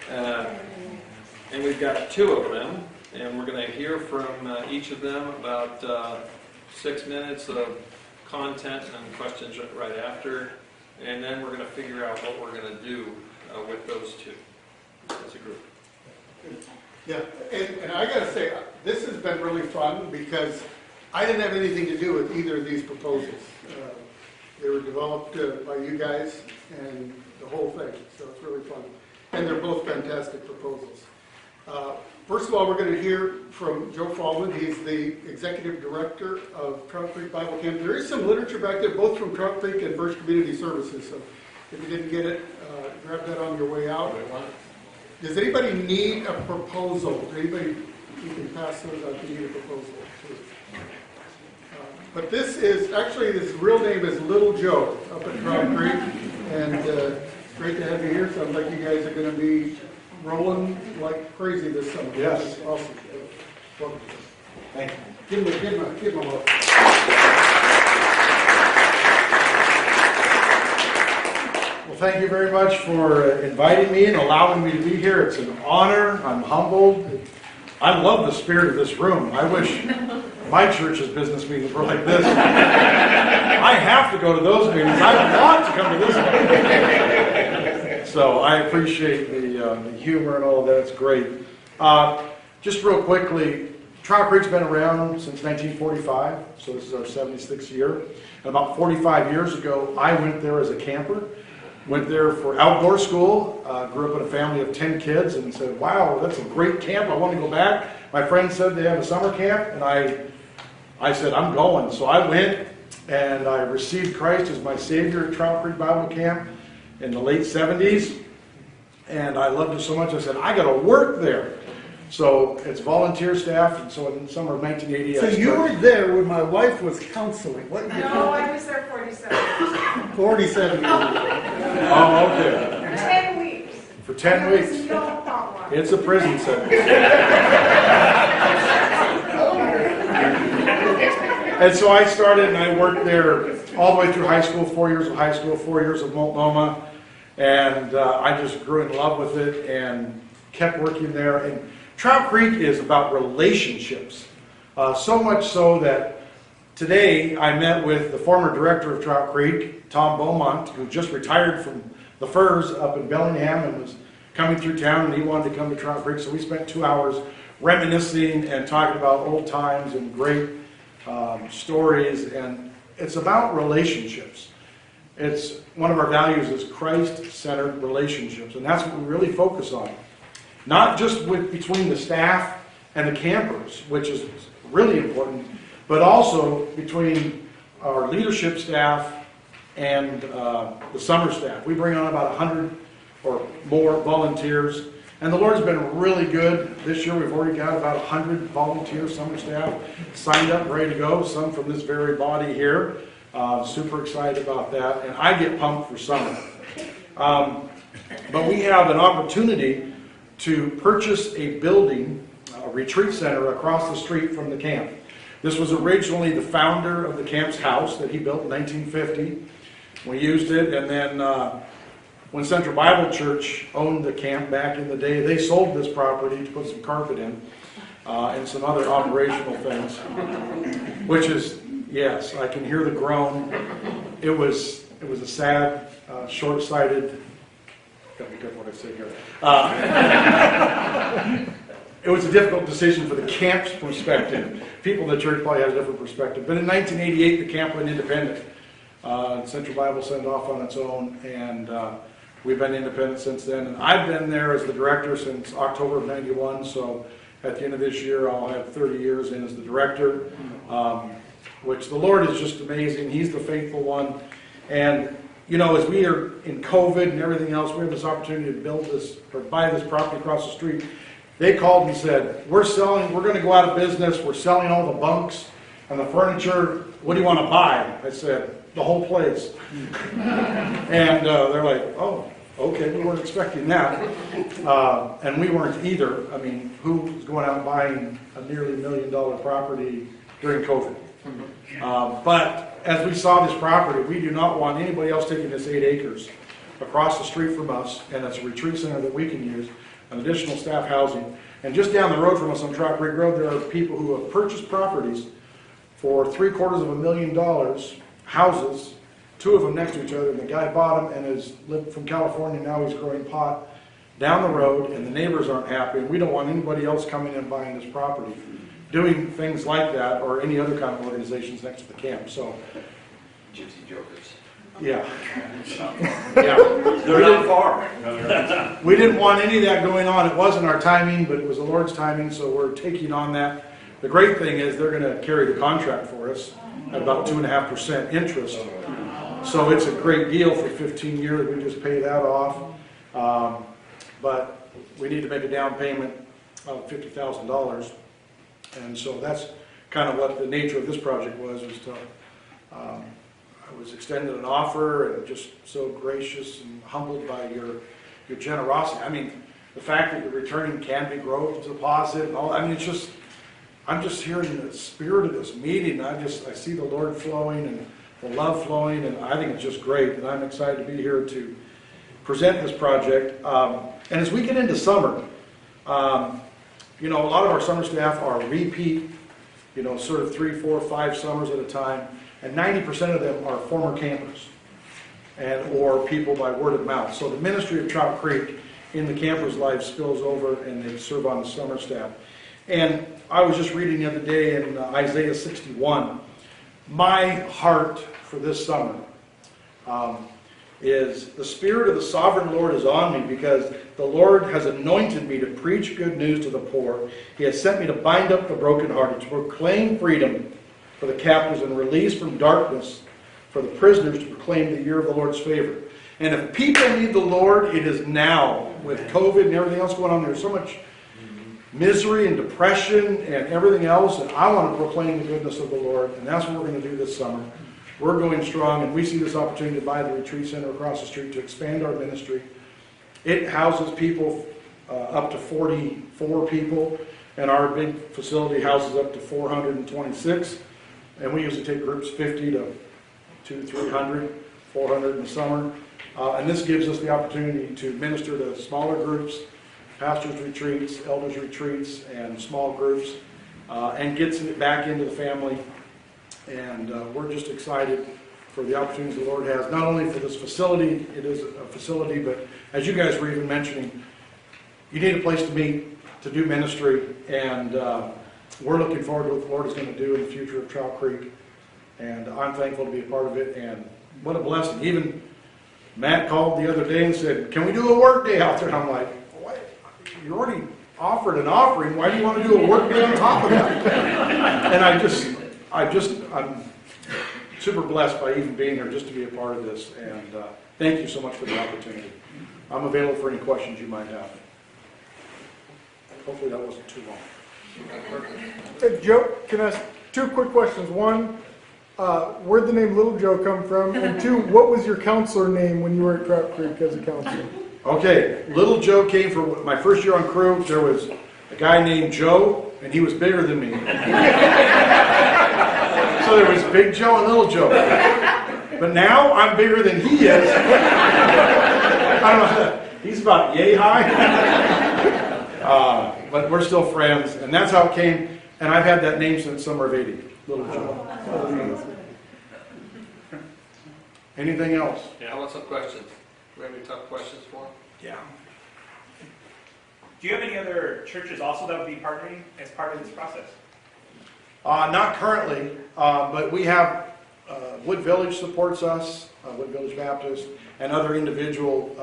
And we've got 2 of them, and we're going to hear from each of them about 6 minutes of content and questions right after, and then we're going to figure out what we're going to do with those 2 as a group. Yeah, and I got to say, this has been really fun because I didn't have anything to do with either of these proposals. They were developed by you guys and the whole thing, so it's really fun. And they're both fantastic proposals. First of all, we're going to hear from Joe Fallman. He's the executive director of Trout Creek Bible Camp. There is some literature back there, both from Trout Creek and Birch Community Services. So if you didn't get it, grab that on your way out. Does anybody need a proposal? Does anybody, you can pass those out if you need a proposal too. But this is, actually his real name is Little Joe up at Trout Creek. And it's great to have you here. Sounds like you guys are going to be rolling like crazy this summer. Yes. Awesome. Welcome. Thank you. Give him a look. Well, thank you very much for inviting me and allowing me to be here. It's an honor. I'm humbled. I love the spirit of this room. I wish my church's business meetings were like this. I have to go to those meetings. I want to come to this one. So I appreciate the humor and all of that. It's great. Just real quickly, Trout Creek's been around since 1945, so this is our 76th year. And about 45 years ago, I went there as a camper. Went there for outdoor school, grew up in a family of 10 kids, and said, wow, that's a great camp, I want to go back. My friend said they have a summer camp, and I said, I'm going. So I went, and I received Christ as my Savior at Trout Creek Bible Camp in the late 70s. And I loved it so much, I said, I got to work there. So it's volunteer staff, and so in the summer of 1980, So I you started. were there when my wife was counseling. What year? No, I was there 47 years. 47 years ago. Oh, okay. 10 weeks. For 10 There was weeks. no problem. It's a prison sentence. And so I started and I worked there all the way through high school, 4 years of high school, 4 years of Multnomah. And I just grew in love with it and kept working there. And Trout Creek is about relationships. So much so that today I met with the former director of Trout Creek, Tom Beaumont, who just retired from the Firs up in Bellingham and was coming through town, and he wanted to come to Trout Creek. So we spent 2 hours reminiscing and talking about old times and great stories. And it's about relationships. It's one of our values is Christ-centered relationships, and that's what we really focus on. Not just between the staff and the campers, which is really important, but also between our leadership staff and the summer staff. We bring on about 100 or more volunteers, and the Lord's been really good. This year we've already got about 100 volunteer summer staff signed up, ready to go, some from this very body here. Super excited about that, and I get pumped for summer. But we have an opportunity to purchase a building, a retreat center across the street from the camp. This was originally the founder of the camp's house that he built in 1950. We used it, and then when Central Bible Church owned the camp back in the day, they sold this property to put some carpet in and some other operational things, which is, yes, I can hear the groan. It was a sad, short-sighted. Got to be careful what I say here. It was a difficult decision for the camp's perspective. People in the church probably had a different perspective. But in 1988, the camp went independent. Central Bible sent off on its own, and we've been independent since then. And I've been there as the director since October of '91. So at the end of this year, I'll have 30 years in as the director. Which the Lord is just amazing. He's the faithful one. And, you know, as we are in COVID and everything else, we have this opportunity to build this or buy this property across the street. They called and said, we're going to go out of business. We're selling all the bunks and the furniture. What do you want to buy? I said, the whole place. And they're like, oh, okay, we weren't expecting that. And we weren't either. I mean, who was going out and buying a nearly $1 million property during COVID? But as we saw this property, we do not want anybody else taking this 8 acres across the street from us, and it's a retreat center that we can use, an additional staff housing. And just down the road from us on Trout Creek Road, there are people who have purchased properties for $750,000, houses, 2 of them next to each other, and the guy bought them and has lived from California, now he's growing pot down the road, and the neighbors aren't happy, and we don't want anybody else coming in and buying this property, doing things like that, or any other kind of organizations next to the camp. So, Gypsy jokers. yeah. Yeah. They're not far. We didn't want any of that going on. It wasn't our timing, but it was the Lord's timing, so we're taking on that. The great thing is they're going to carry the contract for us at about 2.5% interest. So it's a great deal for 15 years. We just pay that off. But we need to make a down payment of $50,000. And so that's kind of what the nature of this project was to, I was extended an offer and just so gracious and humbled by your generosity. I mean, the fact that you're returning Canby Grove deposit and all, I mean, it's just, I'm just hearing the spirit of this meeting. I see the Lord flowing and the love flowing, and I think it's just great. And I'm excited to be here to present this project. And as we get into summer, you know, a lot of our summer staff are repeat, you know, sort of 3, 4, 5 summers at a time, and 90% of them are former campers or people by word of mouth. So the ministry of Trout Creek in the campers' lives spills over, and they serve on the summer staff. And I was just reading the other day in Isaiah 61. My heart for this summer is the Spirit of the Sovereign Lord is on me, because the Lord has anointed me to preach good news to the poor. He has sent me to bind up the brokenhearted, to proclaim freedom for the captives and release from darkness for the prisoners to proclaim the year of the Lord's favor. And if people need the Lord, it is now. With COVID and everything else going on, there's so much misery and depression and everything else, and I want to proclaim the goodness of the Lord, and that's what we're going to do this summer. We're going strong, and we see this opportunity to buy the retreat center across the street to expand our ministry. It houses people up to 44 people, and our big facility houses up to 426, and we usually take groups 50 to 200, 300, 400 in the summer, and this gives us the opportunity to minister to smaller groups, pastors' retreats, elders' retreats, and small groups, and gets it back into the family. And we're just excited for the opportunities the Lord has, not only for this facility, it is a facility, but as you guys were even mentioning, you need a place to meet, to do ministry, and we're looking forward to what the Lord is going to do in the future of Trout Creek, and I'm thankful to be a part of it, and what a blessing. Even Matt called the other day and said, can we do a work day out there? And I'm like, what? You already offered an offering, why do you want to do a work day on top of that? And I'm super blessed by even being here just to be a part of this, and thank you so much for the opportunity. I'm available for any questions you might have. Hopefully that wasn't too long. Hey, Joe, can I ask 2 quick questions? One, where'd the name Little Joe come from? And 2, what was your counselor name when you were at Trout Creek as a counselor? Okay, Little Joe came from my first year on crew. There was a guy named Joe, and he was bigger than me. So there was Big Joe and Little Joe. But now I'm bigger than he is. I don't know, he's about yay high. But we're still friends, and that's how it came. And I've had that name since summer of '80, Little Joe. Anything else? Yeah, how about some questions? Do we have any tough questions for him? Yeah. Do you have any other churches also that would be partnering as part of this process? Not currently, but we have Wood Village supports us, Wood Village Baptist, and other individual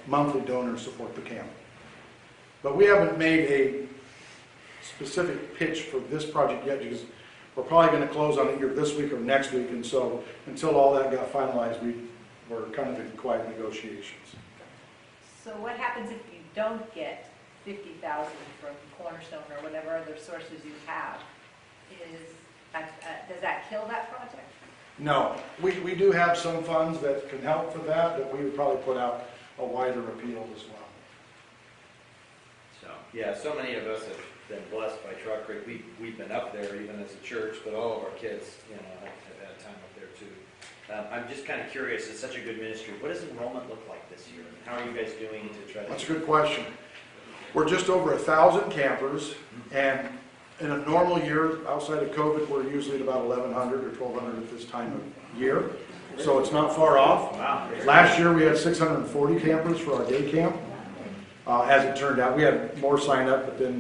monthly donors support the camp. But we haven't made a specific pitch for this project yet because we're probably going to close on it either this week or next week, and so until all that got finalized, we were kind of in quiet negotiations. So what happens if you don't get 50,000 from Cornerstone or whatever other sources you have? Does that kill that project? No, we do have some funds that can help for that, but we would probably put out a wider appeal as well. So, yeah, so many of us have been blessed by Trout Creek. We've been up there even as a church, but all of our kids, have had time up there too. I'm just kind of curious, it's such a good ministry. What does enrollment look like this year? How are you guys doing to try to... That's a good question. We're just over 1,000 campers, and in a normal year, outside of COVID, we're usually at about 1,100 or 1,200 at this time of year. So it's not far off. Wow. Last year, we had 640 campers for our day camp. As it turned out, we had more sign up, but then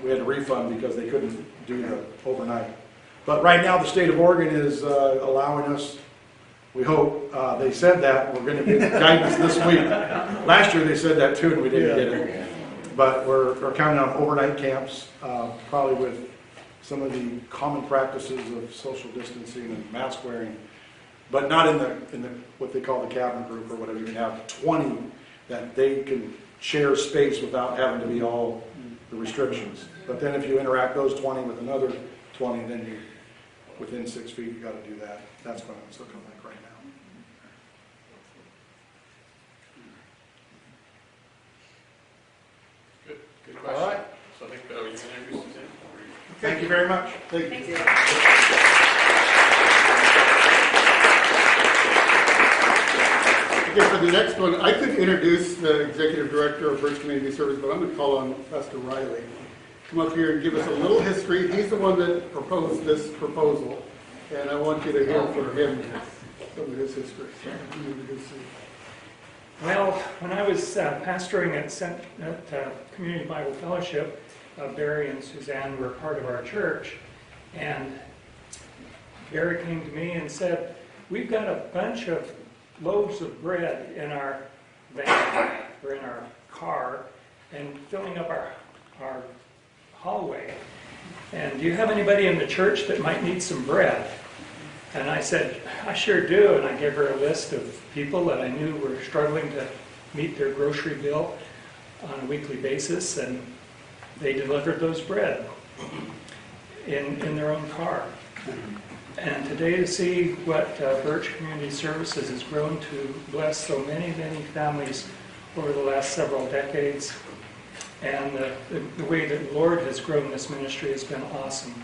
we had to refund because they couldn't do the overnight. But right now, the state of Oregon is allowing us, we hope, they said that, we're going to get guidance this week. Last year they said that too, and we didn't get it. But we're counting on overnight camps, probably with some of the common practices of social distancing and mask wearing, but not in the what they call the cabin group or whatever. You can have 20 that they can share space without having to be all the restrictions. But then if you interact those 20 with another 20, then you, within 6 feet, you got to do that. That's what it's looking like right now. Good question. All right. So I think you can introduce Suzanne. Thank you very much. Thank you. Okay, for the next one, I could introduce the Executive Director of Birch Community Service, but I'm going to call on Pastor Riley. Come up here and give us a little history. He's the one that proposed this proposal, and I want you to hear from him some of his history. Well, when I was pastoring at Community Bible Fellowship, Barry and Suzanne were part of our church, and Barry came to me and said, we've got a bunch of loaves of bread in our van or in our car and filling up our hallway. and do you have anybody in the church that might need some bread? And I said, I sure do. And I gave her a list of people that I knew were struggling to meet their grocery bill on a weekly basis, and they delivered those bread in their own car. And today to see what Birch Community Services has grown to bless so many, many families over the last several decades, and the way that the Lord has grown this ministry has been awesome.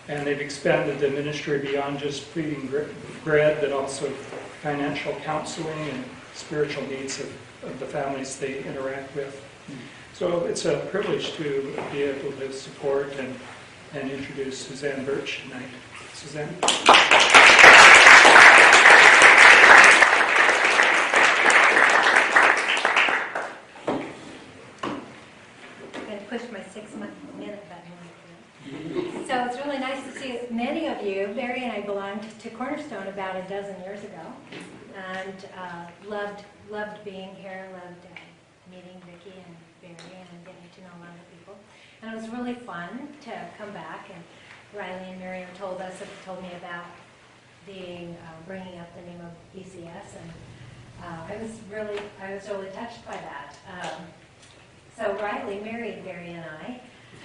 And they've expanded the ministry beyond just feeding bread, but also financial counseling and spiritual needs of the families they interact with. So it's a privilege to be able to support and introduce Suzanne Burch tonight. Suzanne? I'm going to push my 6-minute button. So it's really nice to see many of you. Barry and I belonged to Cornerstone about a dozen years ago, and loved being here, loved meeting Vicki and Barry and getting to know a lot of people. And it was really fun to come back, and Riley and Miriam told me about bringing up the name of BCS, and I was really touched by that. So Riley married Barry and I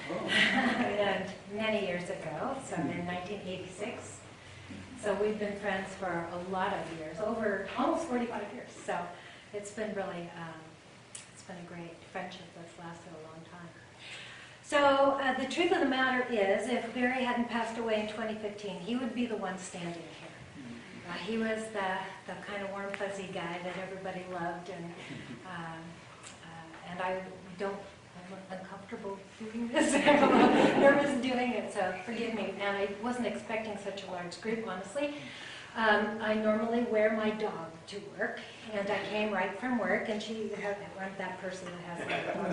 and many years ago, so in 1986. So we've been friends for a lot of years, over almost 45 years. So it's been really, it's been a great friendship that's lasted a long time. So the truth of the matter is, if Barry hadn't passed away in 2015, he would be the one standing here. He was the kind of warm, fuzzy guy that everybody loved, and I'm uncomfortable doing this. I'm a little nervous doing it, so forgive me. And I wasn't expecting such a large group, honestly. I normally wear my dog to work, and I came right from work, and I'm that person that has my dog.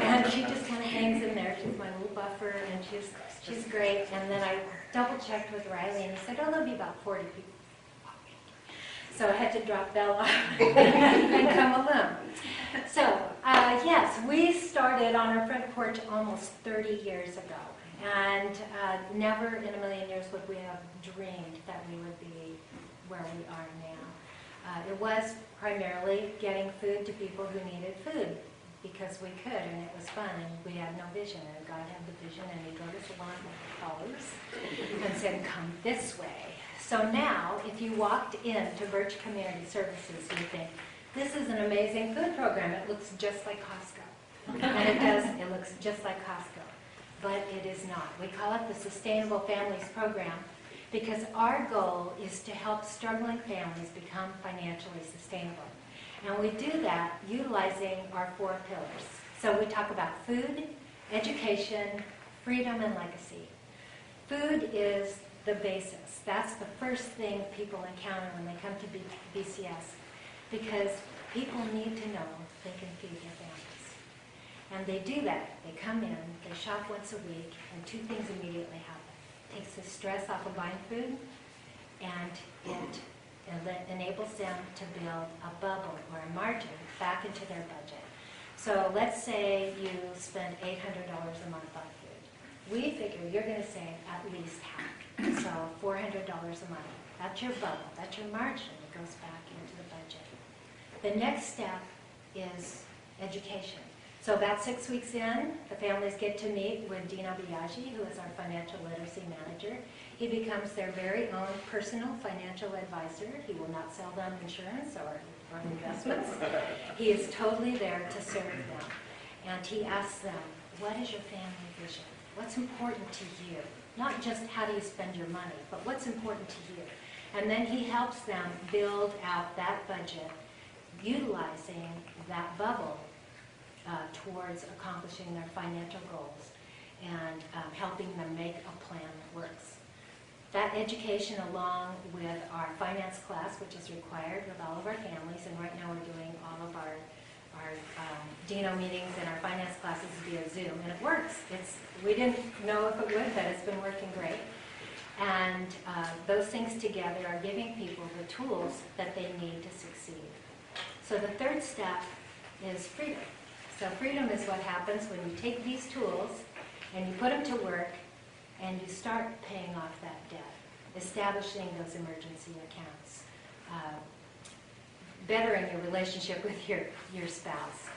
And she just kind of hangs in there. She's my little buffer, and she's great. And then I double-checked with Riley, and he said, oh, there'll be about 40 people. So I had to drop Bella and come alone. So, yes, we started on our front porch almost 30 years ago. And never in a million years would we have dreamed that we would be where we are now. It was primarily getting food to people who needed food because we could, and it was fun, and we had no vision. And God had the vision, and He wrote us a line of colors and said, come this way. So now, if you walked into Birch Community Services, you think, this is an amazing food program. It looks just like Costco. And it does. It looks just like Costco. But it is not. We call it the Sustainable Families Program because our goal is to help struggling families become financially sustainable. And we do that utilizing our 4 pillars. So we talk about food, education, freedom, and legacy. Food is the basis. That's the first thing people encounter when they come to BCS because people need to know they can feed their families. And they do that. They come in, they shop once a week, and 2 things immediately happen. It takes the stress off of buying food, and it enables them to build a bubble or a margin back into their budget. So let's say you spend $800 a month on food. We figure you're going to save at least half. So $400 a month. That's your bubble. That's your margin that goes back into the budget. The next step is education. So about 6 weeks in, the families get to meet with Dino Biaggi, who is our financial literacy manager. He becomes their very own personal financial advisor. He will not sell them insurance or investments. He is totally there to serve them. And he asks them, what is your family vision? What's important to you? Not just how do you spend your money, but what's important to you. And then he helps them build out that budget, utilizing that bubble towards accomplishing their financial goals and helping them make a plan that works. That education, along with our finance class, which is required with all of our families, and right now we're doing all of our Dino meetings and our finance classes via Zoom, and it works. We didn't know if it would, but it's been working great. And those things together are giving people the tools that they need to succeed. So the third step is freedom. So freedom is what happens when you take these tools And you put them to work, and you start paying off that debt, establishing those emergency accounts, bettering your relationship with your spouse,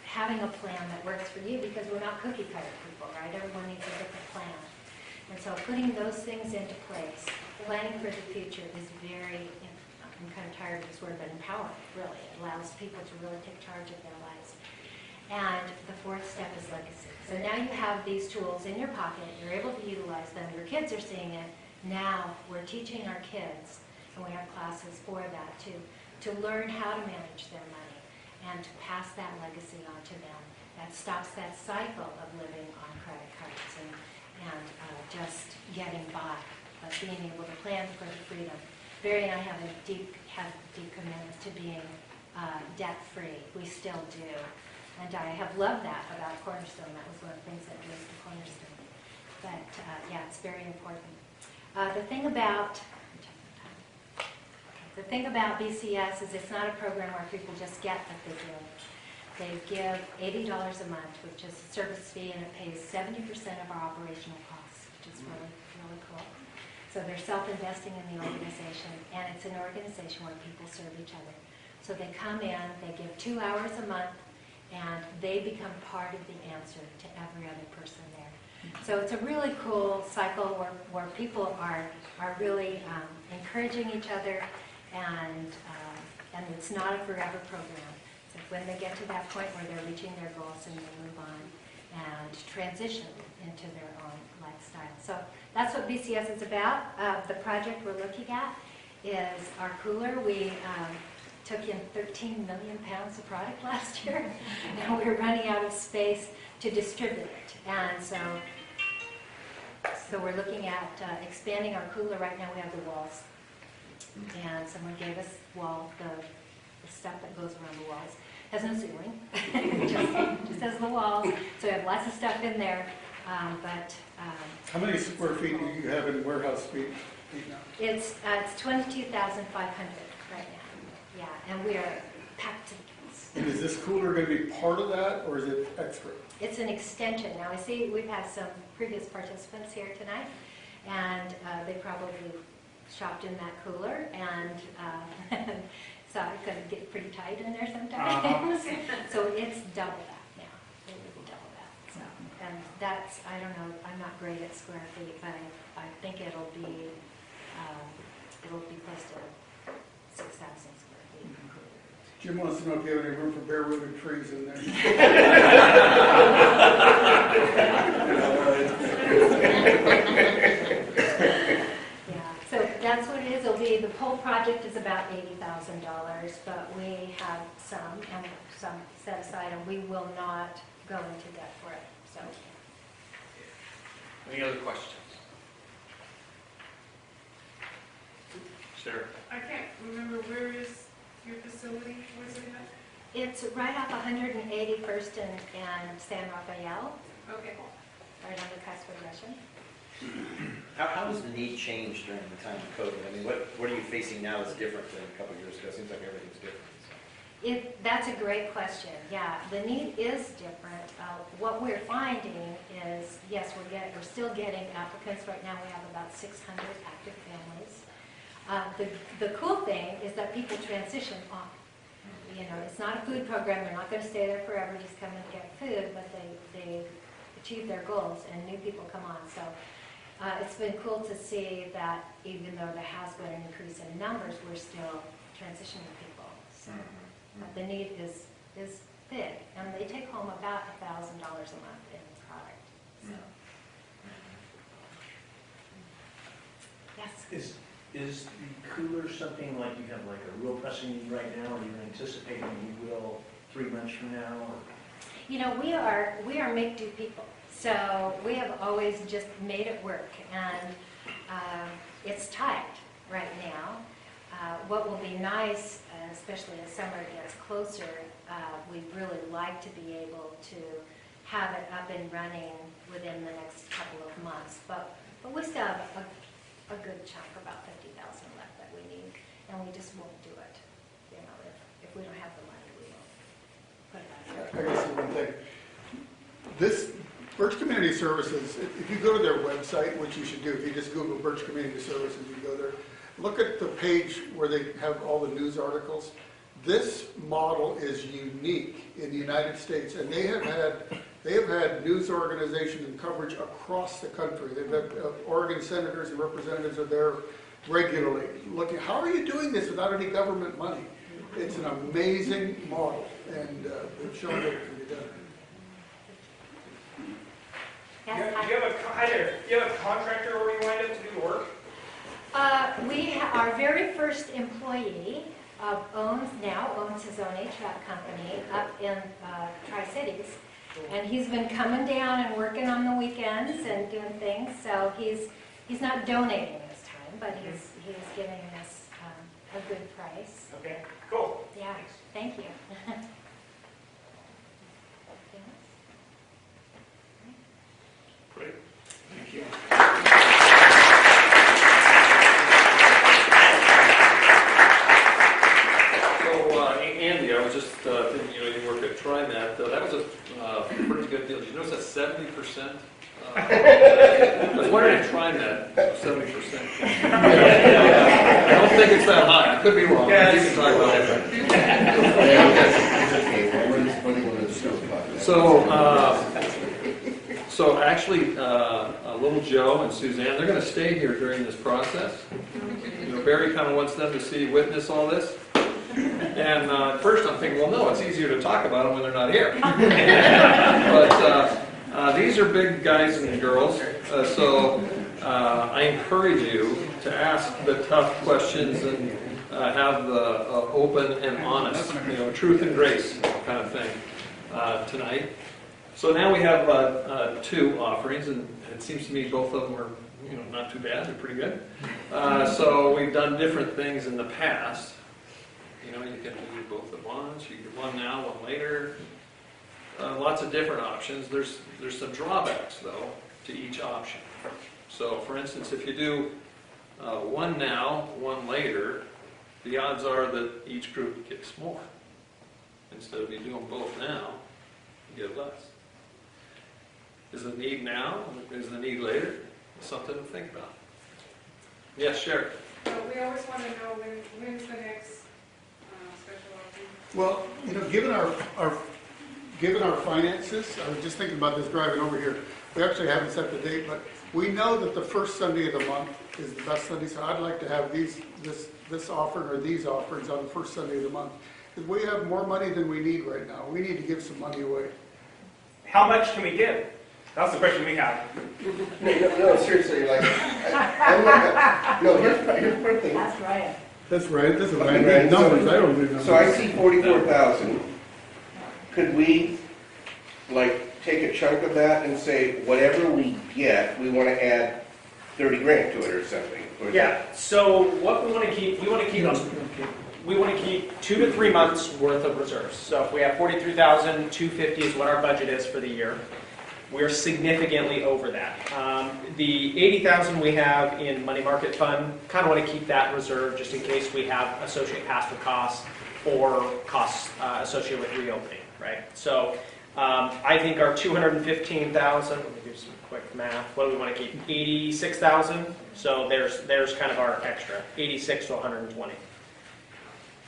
having a plan that works for you, because we're not cookie cutter people, right? Everyone needs a different plan. And so putting those things into place, planning for the future is very, I'm kind of tired of this word, but empowering, really. It allows people to really take charge of their lives. And the fourth step is legacy. So now you have these tools in your pocket, you're able to utilize them, your kids are seeing it. Now we're teaching our kids, and we have classes for that too, to learn how to manage their money and to pass that legacy on to them. That stops that cycle of living on credit cards and just getting by, but being able to plan for the freedom. Barry and I have a deep commitment to being debt-free. We still do. And I have loved that about Cornerstone. That was one of the things that drew us to Cornerstone. But yeah, it's very important. The thing about BCS is it's not a program where people just get what they give. They give $80 a month, which is a service fee, and it pays 70% of our operational costs, which is really, really cool. So they're self-investing in the organization, and it's an organization where people serve each other. So they come in, they give 2 hours a month, and they become part of the answer to every other person there. So it's a really cool cycle where people are really encouraging each other, and it's not a forever program. So when they get to that point where they're reaching their goals, and they move on and transition into their own lifestyle. So that's what BCS is about. The project we're looking at is our cooler. We took in 13 million pounds of product last year, and we're running out of space to distribute it. And so we're looking at expanding our cooler. Right now we have the walls, and someone gave us the stuff that goes around the walls. Has no ceiling, just has the walls. So we have lots of stuff in there, but How many square feet do you have in warehouse feet now? it's 22,500 right now. Yeah, and we are packed to the gills. And is this cooler going to be part of that, or is it extra? It's an extension. Now, I see we've had some previous participants here tonight, and they probably shopped in that cooler, and so it could get pretty tight in there sometimes. So it's double that now. It will be double that. So, and that's, I don't know, I'm not great at square feet, but I think it'll be close to 6,000 square feet. Jim wants to know if you have any room for bare-rooted trees in there. Yeah, so that's what it is. It'll be, the whole project is about $80,000, but we have some set aside, and we will not go into debt for it. So. Any other questions? Sarah? I can't remember, where is your facility? Where's it at? It's right off 181st and San Rafael, Okay. right on the cusp of Russian. How has the need changed during the time of COVID? I mean, what are you facing now that's different than a couple of years ago? It seems like everything's different. That's a great question. Yeah, the need is different. What we're finding is, yes, we're still getting applicants. Right now we have about 600 active families. The cool thing is that people transition on. You know, it's not a food program. They're not going to stay there forever, just come and get food, but they achieve their goals, and new people come on. So it's been cool to see that even though there has been an increase in numbers, we're still transitioning people. So the need is big, and they take home about $1,000 a month in product. So. Yes. Is the cooler something like you have like a real pressing need right now, or you're anticipating you will 3 months from now? Or? You know, we are make-do people, so we have always just made it work, and it's tight right now. What will be nice, especially as summer gets closer, we'd really like to be able to have it up and running within the next couple of months, but we still have a good chunk, about 50,000 left that we need, and we just won't do it. You know, if we don't have the money, we won't put it out. I guess one thing. This Birch Community Services, if you go to their website, which you should do, if you just Google Birch Community Services, you go there, look at the page where they have all the news articles. This model is unique in the United States, and they have had news organization and coverage across the country. They've had Oregon senators and representatives are there regularly looking. How are you doing this without any government money? It's an amazing model, and they've shown that it can be done. Do you have a contractor where you wind up to do the work? Our very first employee owns his own HVAC company up in Tri-Cities. And he's been coming down and working on the weekends and doing things. So he's not donating this time, but he's giving us a good price. Okay, cool. Yeah, thank you. Great. Thank you. So, Andy, I was just thinking, you work at TriMet. That was a pretty good deal. Did you notice that's 70%? I was wondering if TriMet, 70%. I don't think it's that high. I could be wrong. Yes. You can talk about it. So actually, little Joe and Suzanne, they're going to stay here during this process. Barry kind of wants them to witness all this. And at first I'm thinking, well, no, it's easier to talk about them when they're not here. But these are big guys and girls, so I encourage you to ask the tough questions and have the open and honest, truth and grace kind of thing tonight. So now we have 2 offerings, and it seems to me both of them are not too bad. They're pretty good. So we've done different things in the past. You can do both at once. You can do one now, one later. Lots of different options. There's some drawbacks, though, to each option. So, for instance, if you do one now, one later, the odds are that each group gets more. Instead of you doing both now, you get less. Is the need now? Is the need later? Something to think about. Yes, Sherry. We always want to know when's the next special offering. Well, given our finances, I was just thinking about this driving over here. We actually haven't set the date, but we know that the first Sunday of the month is the best Sunday. So I'd like to have this offering or these offerings on the first Sunday of the month, because we have more money than we need right now. We need to give some money away. How much can we give? That's the question we have. No, seriously, I'm like, no, here's one thing. That's right. That's right. This is my numbers. I don't do numbers. So I see 44,000. Could we, take a chunk of that and say, whatever we get, we want to add 30 grand to it or something? Or Yeah. So what we want to keep, we want to keep 2 to 3 months worth of reserves. So if we have 43,250 is what our budget is for the year. We're significantly over that. The 80,000 we have in money market fund, kind of want to keep that reserved just in case we have associate pass-through costs or costs associated with reopening, right? So I think our 215,000, let me do some quick math. What do we want to keep? 86,000. So there's kind of our extra, 86 to 120.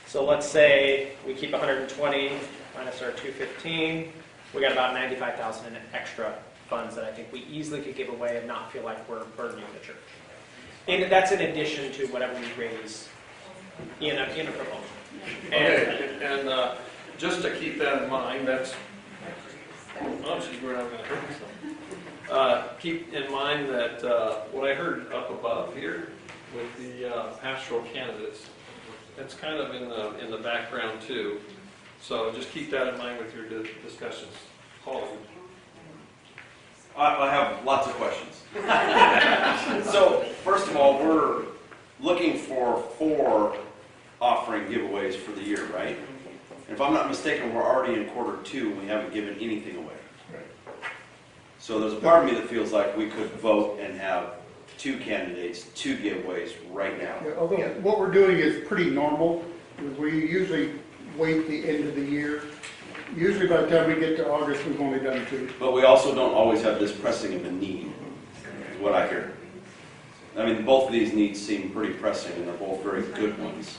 So let's say we keep 120 minus our 215. We got about 95,000 in extra funds that I think we easily could give away and not feel like we're burdening the church. And that's in addition to whatever we raise in a proposal. And just to keep that in mind, that's she's where I'm going to hurt myself. Keep in mind that what I heard up above here with the pastoral candidates, that's kind of in the background too. So just keep that in mind with your discussions. Paul. I have lots of questions. So, first of all, we're looking for 4 offering giveaways for the year, right? And if I'm not mistaken, we're already in Q2 and we haven't given anything away. So there's a part of me that feels like we could vote and have 2 candidates, 2 giveaways right now. Yeah, although what we're doing is pretty normal. We usually wait the end of the year Usually by the time we get to August, we've only done 2. But we also don't always have this pressing of a need, is what I hear. I mean, both of these needs seem pretty pressing, and they're both very good ones.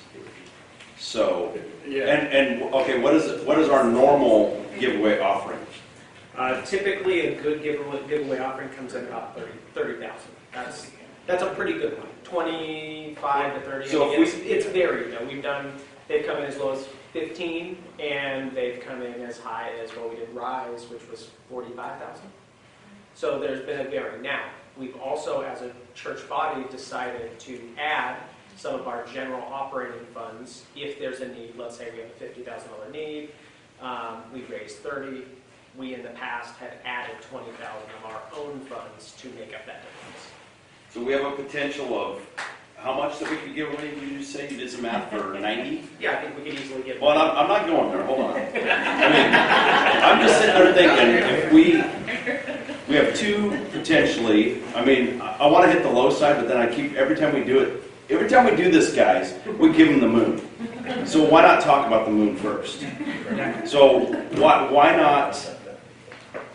So, okay, what is our normal giveaway offering? Typically, a good giveaway offering comes in about 30,000. That's a pretty good one. 25 to 30. So I mean, it's varied though. They've come in as low as 15, and they've come in as high as what we did Rise, which was 45,000. So there's been a varying. Now, we've also, as a church body, decided to add some of our general operating funds if there's a need. Let's say we have a $50,000 need. We've raised 30. We in the past had added 20,000 of our own funds to make up that difference. So we have a potential of how much that we could give away? Did you say you did some math for 90? Yeah, I think we could easily give. Well, I'm not going there. Hold on. I mean, I'm just sitting there thinking if we have 2 potentially. I mean, I want to hit the low side, but then every time we do this, guys, we give them the moon. So why not talk about the moon first? So why not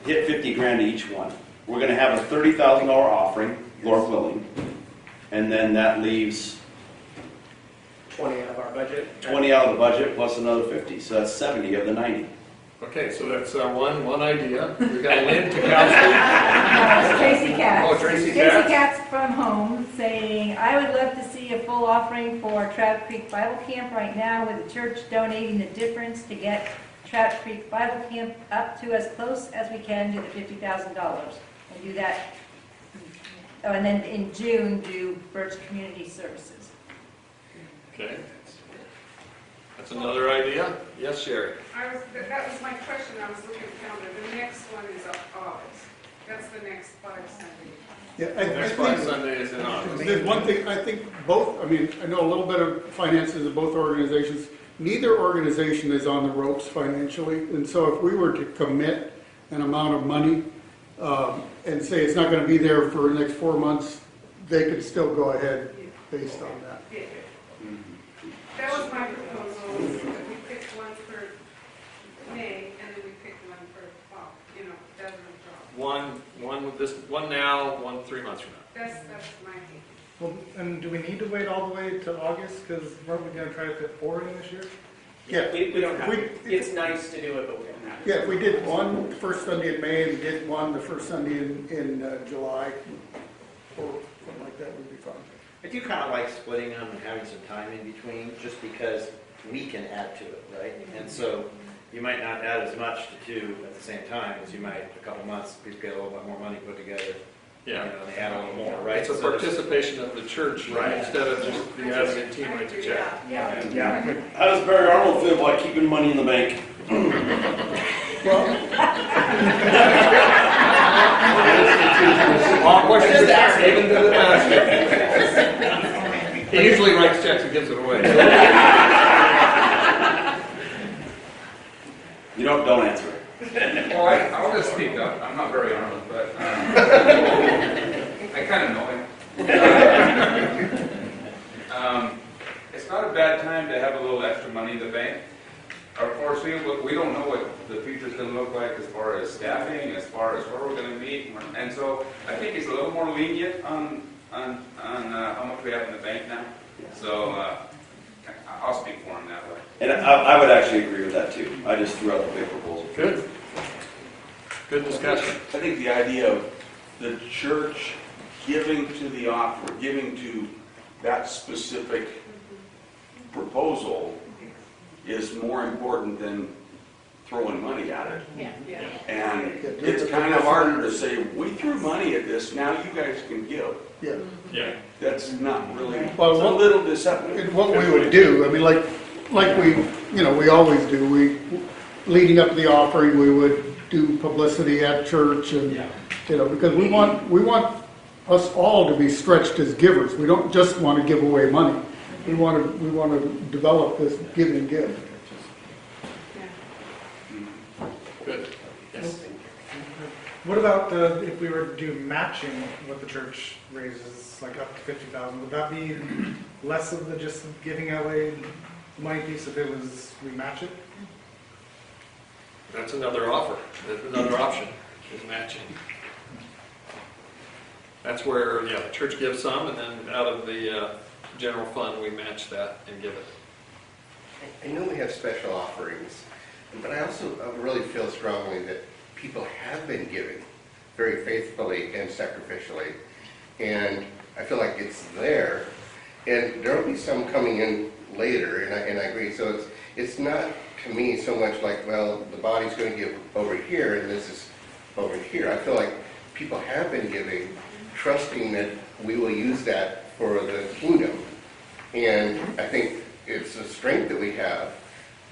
hit 50 grand to each one? We're going to have a $30,000 offering, Lord willing, and then that leaves 20 out of our budget. 20 out of the budget plus another 50, so that's 70 of the 90. Okay, so that's one idea. We've got Lynn Tukowski. Tracy Katz. Oh, Tracy Tracy Katz. Katz from home saying, I would love to see a full offering for Trout Creek Bible Camp right now, with the church donating the difference to get Trout Creek Bible Camp up to as close as we can to the $50,000. And do that. Oh, and then in June, do Birch Community Services. Okay. That's another idea. Yes, Sherry. That was my question. I was looking at the calendar. The next one is August. That's the next 5 Sundays. Yeah, Next Friday, Sunday is in August. There's one thing, I think I know a little bit of finances of both organizations. Neither organization is on the ropes financially, and so if we were to commit an amount of money and say it's not going to be there for the next 4 months, they could still go ahead based on that. Yeah. That was my proposal, was that we picked one for May, and then we picked one for fall, that's the job. One with this, one now, one 3 months from now. That's my thinking. Well, and do we need to wait all the way to August? Because weren't we going to try to fit 4 in this year? Yeah. We don't have to. It's nice to do it, but we don't have to. Yeah, if we did one the first Sunday in May and did one the first Sunday in July, or something like that would be fine. I do kind of like splitting them and having some time in between, just because we can add to it, right? And so you might not add as much to 2 at the same time as you might a couple months. People get a little bit more money put together. Yeah. And they add a little more, right? It's a participation of the church, Right. instead of just the admin team writes a check. Yeah. How does Barry Arnold feel about keeping money in the bank? All questions asked, given to the pastor. He usually writes checks and gives it away. You don't answer it. Well, I'll just speak up. I'm not very Arnold, but I kind of know him. It's not a bad time to have a little extra money in the bank. Of course, we don't know what the future's going to look like as far as staffing, as far as where we're going to meet, and so I think he's a little more lenient on how much we have in the bank now. So I'll speak for him that way. And I would actually agree with that too. I just threw out the big proposal. Good. Good discussion. I think the idea of the church giving to the offer, giving to that specific proposal is more important than throwing money at it. Yeah. And it's kind of harder to say, we threw money at this, now you guys can give. Yeah. Yeah. That's not really, Well, it's a little deceptive. What we would do, I mean, like we always do, leading up to the offering, we would do publicity at church and, because we want us all to be stretched as givers. We don't just want to give away money. We want to develop this give and give. Good. Yes. What about if we were to do matching what the church raises, like up to 50,000? Would that be less of the just giving away money piece if it was we match it? That's another offer, that's another option, is matching. That's where, yeah, the church gives some, and then out of the general fund, we match that and give it. I know we have special offerings, but I also really feel strongly that people have been giving very faithfully and sacrificially, and I feel like it's there, and there will be some coming in later, and I agree. So it's not to me so much like, well, the body's going to give over here, and this is over here. I feel like people have been giving, trusting that we will use that for the kingdom, and I think it's a strength that we have,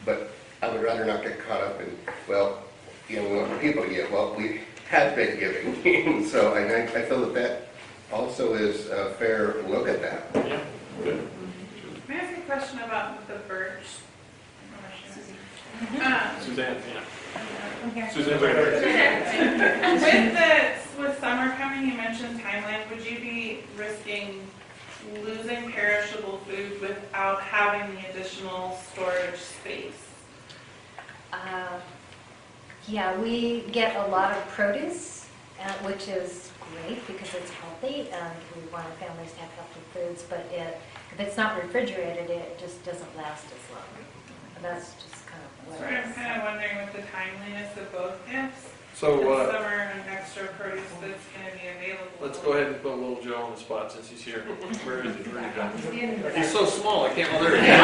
but I would rather not get caught up in, well, we want people to give. Well, we have been giving. So I feel that also is a fair look at that. Yeah, good. May I ask a question about the Birch? Suzanne, yeah. Suzanne. With summer coming, you mentioned timeline. Would you be risking losing perishable food without having the additional storage space? Yeah, we get a lot of produce, which is great because it's healthy and we want our families to have healthy foods, but if it's not refrigerated, it just doesn't last as long. And that's just kind of what it I'm is. kind of wondering with the timeliness of both gifts, So summer and extra produce that's going to be available. let's go ahead and put little Joe on the spot since he's here. Where is he? Where did he go? He's so small, I can't, well, there he is.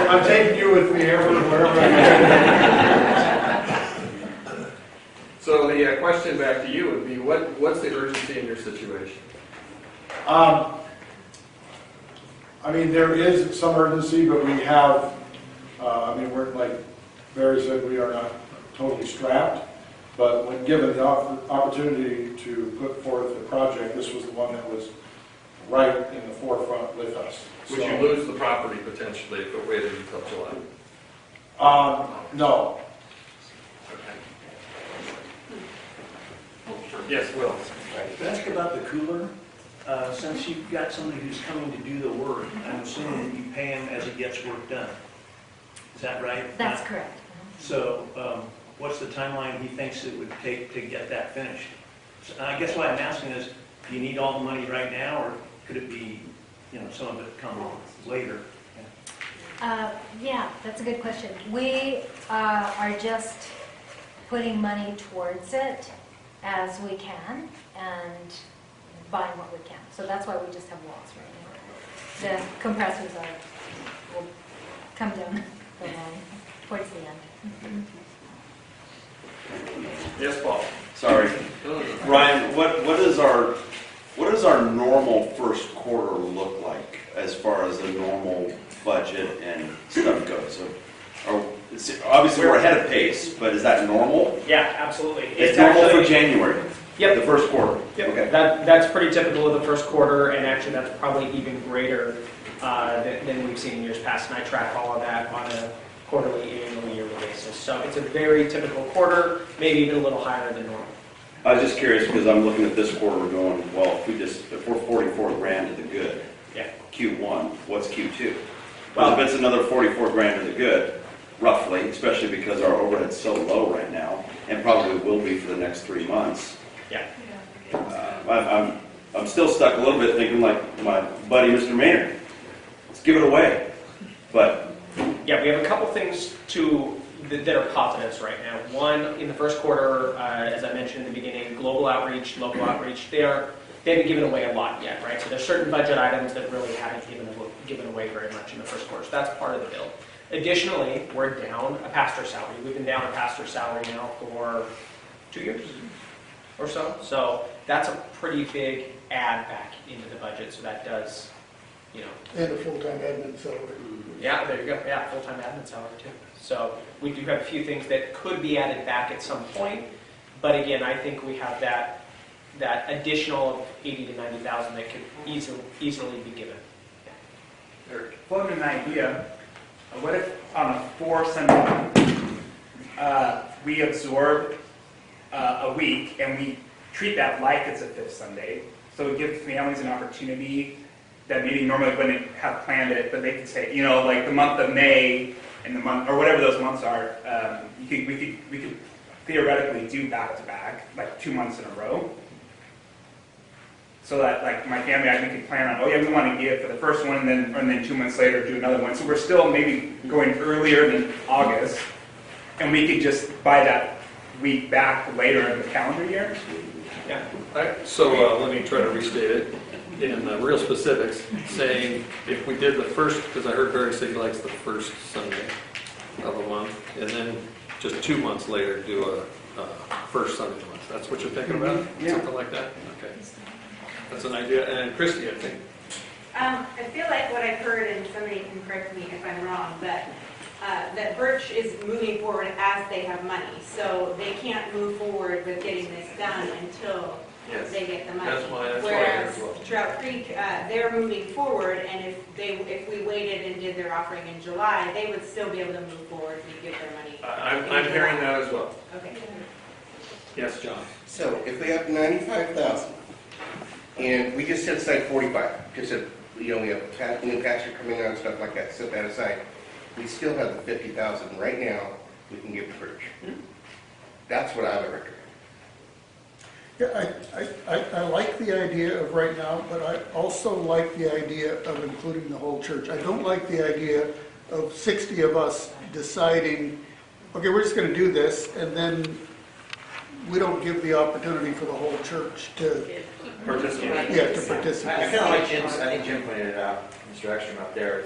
I'm taking you with me wherever I So the question back to you would be, what's the urgency in your situation? I mean, there is some urgency, but we have, we're, like Barry said, we are not totally strapped, but when given the opportunity to put forth the project, this was the one that was right in the forefront with us. Would you lose the property potentially if it waited until July? No. Yes, Will. Can I ask about the cooler? Since you've got somebody who's coming to do the work, I'm assuming you pay him as he gets work done. Is that right? That's correct. So what's the timeline he thinks it would take to get that finished? So I guess what I'm asking is, do you need all the money right now, or could it be, some of it come later? Yeah, that's a good question. We are just putting money towards it as we can and buying what we can. So that's why we just have walls right now. The compressors will come down the line towards the end. Yes, Paul. Sorry. Ryan, what does our normal first quarter look like as far as the normal budget and stuff goes? So, obviously, we're ahead of pace, but is that normal? Yeah, absolutely. It's normal for January? Yep. The first quarter? Yep. Okay. That's pretty typical of the first quarter, and actually that's probably even greater than we've seen in years past. And I track all of that on a quarterly, annual, yearly basis. So it's a very typical quarter, maybe even a little higher than normal. I was just curious because I'm looking at this quarter going, well, if we're 44 grand to the good, Yeah. Q1, what's Q2? Well, Well, if it's another 44 grand to the good, roughly, especially because our overhead's so low right now, and probably will be for the next 3 months. Yeah. I'm still stuck a little bit thinking like my buddy Mr. Maynard, let's give it away. But Yeah, we have a couple things that are positives right now. One, in the first quarter, as I mentioned in the beginning, global outreach, local outreach, they haven't given away a lot yet, right? So there's certain budget items that really haven't given away very much in the first quarter. So that's part of the bill. Additionally, we're down a pastor salary. We've been down a pastor salary now for 2 years or so. So that's a pretty big add back into the budget. So that does, And a full-time admin salary. Yeah, there you go. Yeah, full-time admin salary too. So we do have a few things that could be added back at some point. But again, I think we have that additional 80 to 90,000 that could easily be given. Yeah. Eric, floating an idea. What if on a 4 Sunday we absorb a week and we treat that like it's a 5th Sunday? So we give families an opportunity that maybe normally wouldn't have planned it, but they could say, like the month of May, in the month, or whatever those months are, we could theoretically do back to back, like 2 months in a row. So that like my family, we could plan on, we want to give for the first one, and then 2 months later do another one. So we're still maybe going earlier than August, and we could just buy that week back later in the calendar year. Yeah. So let me try to restate it in real specifics, saying if we did the first, because I heard Barry say he likes the first Sunday of a month, and then just 2 months later do a first Sunday of the month. That's what you're thinking about? Yeah. Something like that? Okay. That's an idea. And Christy, I think. I feel like what I've heard, and somebody can correct me if I'm wrong, but that Birch is moving forward as they have money. So they can't move forward with getting this done until they get the money. That's why Whereas Trout Creek, they're moving forward, and if we waited and did their offering in July, they would still be able to move forward if we give their money. I'm hearing that as well. Okay. Yes, John. So if we have 95,000, and we just set aside 45, just said, we have a new pastor coming on and stuff like that, set that aside. We still have the 50,000 right now we can give to Birch. That's what I would recommend. Yeah, I like the idea of right now, but I also like the idea of including the whole church. I don't like the idea of 60 of us deciding, okay, we're just going to do this, and then we don't give the opportunity for the whole church to participate. Yeah, to participate. I kind of like Jim's, I think Jim pointed it out, Mr. Ekstrom up there.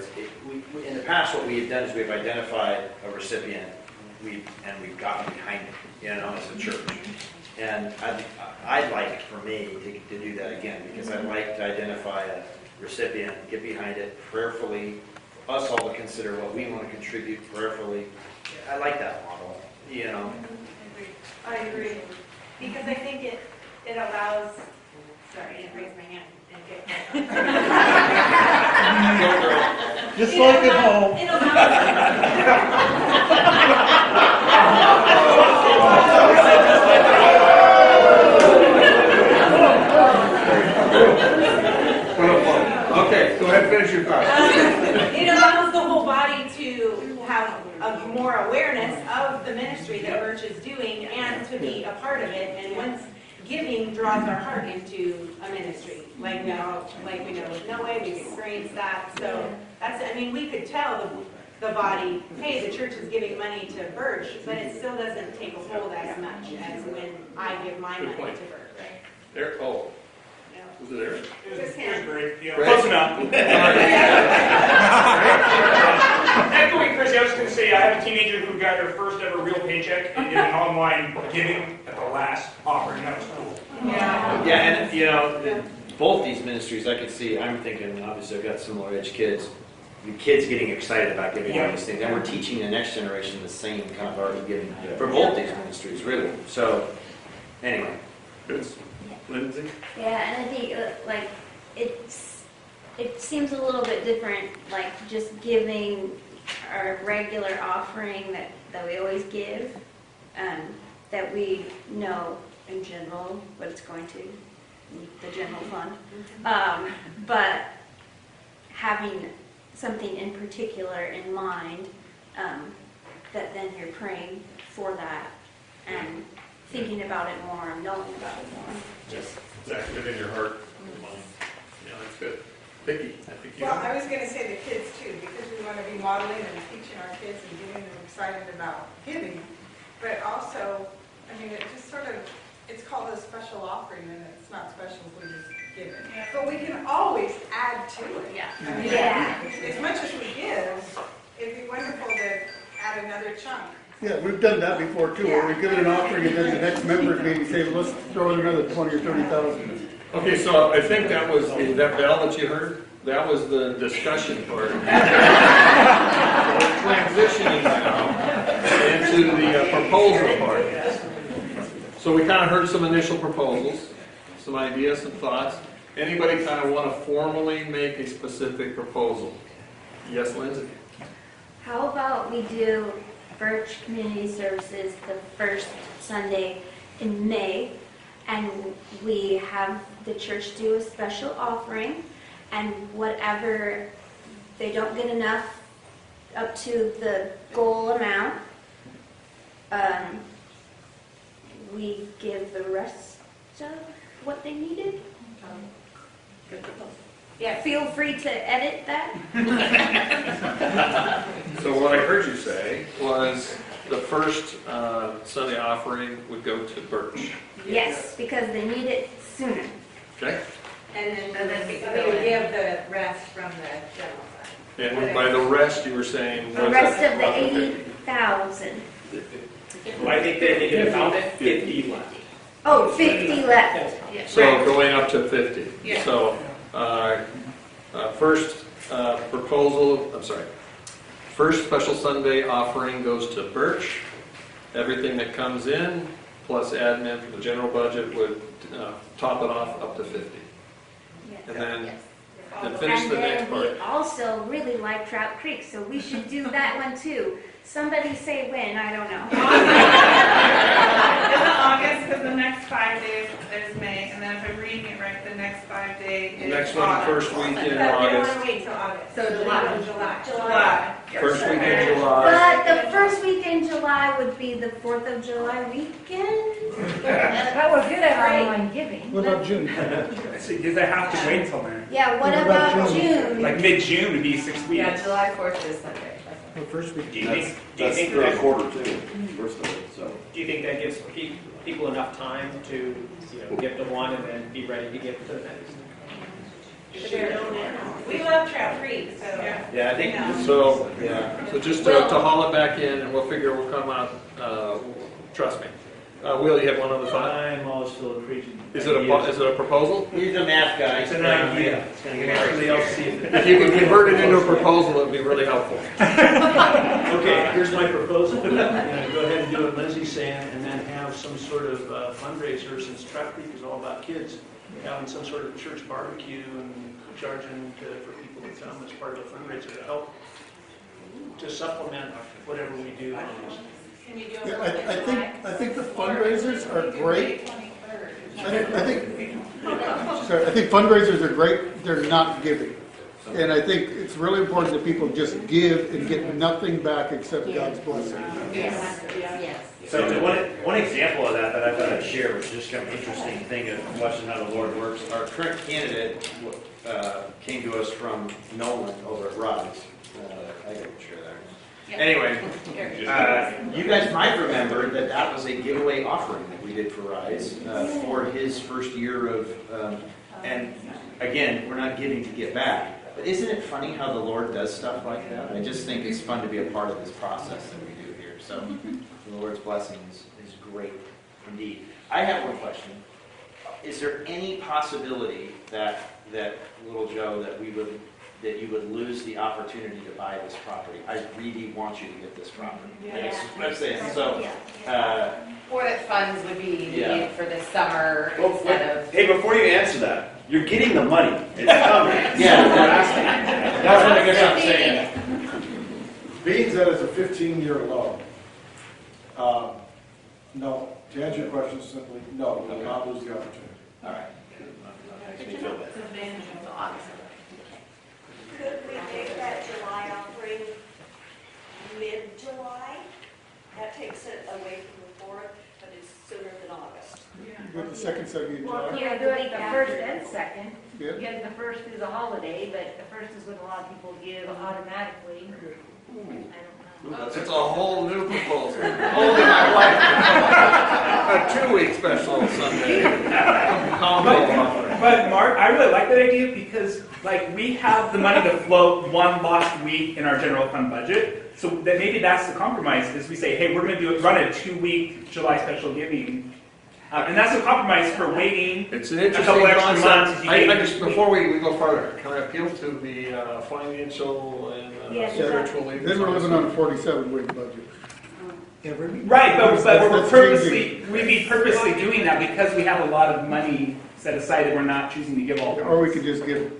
In the past, what we have done is we've identified a recipient, we've gotten behind it, as a church. And I'd like it for me to do that again, because I'd like to identify a recipient, get behind it prayerfully, for us all to consider what we want to contribute prayerfully. I like that model, I agree. Because I think it allows, sorry, I didn't raise my hand and get Just like at home. It allows. Okay, go ahead and finish your thought. It allows the whole body to have a more awareness of the ministry that Birch is doing and to be a part of it. And once giving draws our heart into a ministry, like we know with No Way, we've experienced that. So we could tell the body, hey, the church is giving money to Birch, but it still doesn't take a hold as much as when I give my money to Birch. There. Oh. Was it Eric? Just him. Close enough. Echoing Chris, I was going to say, I have a teenager who got her first ever real paycheck and did an online giving at the last offering. That was cool. Yeah, and both these ministries, I could see, I'm thinking, obviously I've got similar age kids, the kids getting excited about giving all these things, and we're teaching the next generation the same kind of art of giving for both these ministries, really. So, anyway. Good. Lindsay? Yeah, and I think it seems a little bit different, like just giving our regular offering that we always give, that we know in general what it's going to, the general fund, but having something in particular in mind, that then you're praying for that and thinking about it more and knowing about it more. Just exactly within your heart and mind. Yeah, that's good. Vicki, I think you. Well, I was going to say the kids too, because we want to be modeling and teaching our kids and getting them excited about giving. But also, it just it's called a special offering, and it's not special if we just give it. Yeah. But we can always add to it. Yeah. As much as we give, it'd be wonderful to add another chunk. Yeah, we've done that before too, where we give it an offering and then the next members meeting say, let's throw in another 20 or 30,000. Okay, so I think that was, that bell that you heard, that was the discussion part. We're transitioning now into the proposal part. So we kind of heard some initial proposals, some ideas, some thoughts. Anybody kind of want to formally make a specific proposal? Yes, Lindsay? How about we do Birch Community Services the first Sunday in May, and we have the church do a special offering, and whatever they don't get enough up to the goal amount. We give the rest of what they needed. Yeah, feel free to edit that. So what I heard you say was the first Sunday offering would go to Birch. Yes, because they need it sooner. Okay? And then we would give the rest from the general fund. And by the rest, you were saying? The rest of the 80,000. Well, I think they could have found it 50 left. Oh, 50 left. So going up to 50. Yeah. So first first special Sunday offering goes to Birch. Everything that comes in, plus admin for the general budget would top it off up to 50. Yes. And then, Yes. then finish And the next then part. we also really like Trout Creek, so we should do that one too. Somebody say when, I don't know. Is it August? Because the next 5 days, there's May, and then if I'm reading it right, the next 5 days is Next one, August. first week in But they want August. to wait till August. So July. July. First week in July. But the first week in July would be the 4th of July weekend. But we're good at online giving. What about June? See, because I have to wait till then. Yeah, what about June? Like mid-June would be 6 weeks. Yeah, July 4th is Sunday. The first week. Do you think That's that- third quarter too, first of it, so. Do you think that gives people enough time to, give to one and then be ready to give to the next? We love Trout Creek, so. Yeah, I think, So, so just to haul it back in, and we'll figure we'll come out, trust me. Will, you have one other thought? I'm always still preaching. Is it a proposal? he's a math guy. It's an idea. It's going to get everybody else see it. If you can convert it into a proposal, it'd be really helpful. Okay, here's my proposal. Go ahead and do what Lindsay's saying, and then have some sort of fundraiser, since Trout Creek is all about kids, having some sort of church barbecue and charging for people to come as part of a fundraiser to help to supplement whatever we do. Can you do Yeah, it? I think the fundraisers are great. I think fundraisers are great, they're not giving. And I think it's really important that people just give and get nothing back except God's blessing. Yes, yes. So one example of that I thought I'd share was just kind of an interesting thing of watching how the Lord works. Our current candidate came to us from Nolan over at Rise. I can share that. Anyway, you guys might remember that was a giveaway offering that we did for Rise for his first year of, and again, we're not giving to get back. But isn't it funny how the Lord does stuff like that? I just think it's fun to be a part of this process that we do here. So the Lord's blessing is great indeed. I have one question. Is there any possibility that little Joe, that you would lose the opportunity to buy this property? I really want you to get this property. That's what I'm saying. So, Or that funds would be needed for this summer Well, instead of. hey, before you answer that, you're getting the money. It's coming. That's what I guess I'm saying. Being that it's a 15-year loan, no. To answer your question simply, no, we will not lose the opportunity. all right. Makes me feel better. Could we make that July offering mid-July? That takes it away from the 4th, but it's sooner than August. With the second Sunday in Well, July. you do it the first and second. Yeah. Because the first is a holiday, but the first is when a lot of people give automatically. I don't know. It's a whole new proposal. Holding my wife. A 2-week special Sunday. Combo offering. But Mark, I really like that idea because we have the money to float one lost week in our general fund budget. So that maybe that's the compromise is we say, hey, we're going to run a 2-week July special giving. And that's a compromise for waiting It's an a interesting couple extra months. concept. If you I just, before we go further, can I appeal to the financial and spiritual leaders? Then we're living on a 47-week budget. Right, but That's we'd be purposely doing that because we have a lot of money set aside that we're not choosing to give all. Or we could just give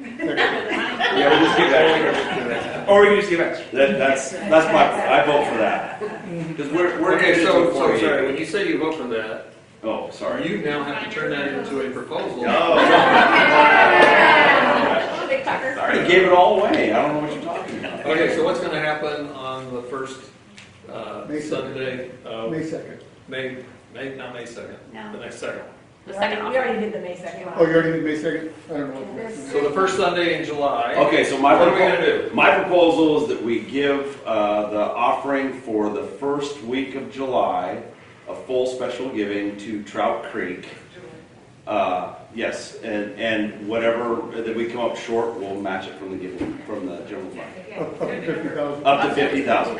extra. Yeah, we just give extra. Or we can just give extra. That's I vote for that. Because we're Okay, so sorry. sorry, when you say you vote for that, Oh, sorry. you now have to turn that into a proposal. Oh. I already gave it all away. I don't know what you're talking about. Okay, so what's gonna happen on the first May 2nd. Sunday of May 2nd. not May 2nd, No. the next second. We already did the May 2nd. Oh, you already did May 2nd? I don't know. what- So the first Sunday in July. Okay, so what are we gonna do? my proposal is that we give the offering for the first week of July, a full special giving to Trout Creek. Yes, and whatever that we come up short, we'll match it from the giving, from the general fund. Up to 50,000. Up to 50,000.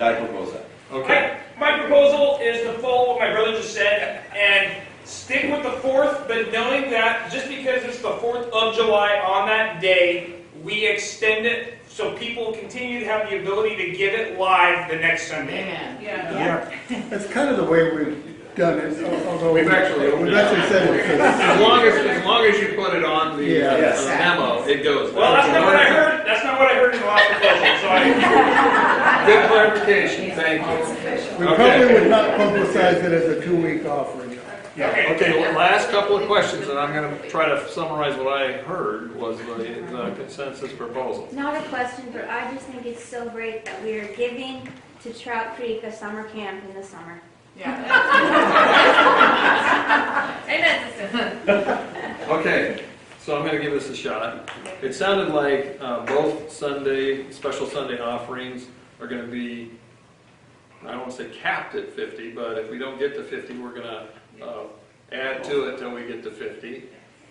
I propose that. Okay. My proposal is to follow what my brother just said and stick with the 4th, but knowing that just because it's the 4th of July on that day, we extend it so people continue to have the ability to give it live the next Sunday. Yeah. That's kind of the way we've done it, although We've actually said it. As long as you put it on the memo, it goes. Well, that's not what I heard. That's not what I heard in the last proposal. So Good clarification. Thank you. We probably would not publicize it as a 2-week offering. Okay, well, last couple of questions, and I'm going to try to summarize what I heard was the consensus proposal. Not a question, but I just think it's so great that we are giving to Trout Creek a summer camp in the summer. Amen, sister. Okay, so I'm going to give this a shot. It sounded like both special Sunday offerings are going to be, I don't want to say capped at 50, but if we don't get to 50, we're going to add to it till we get to 50.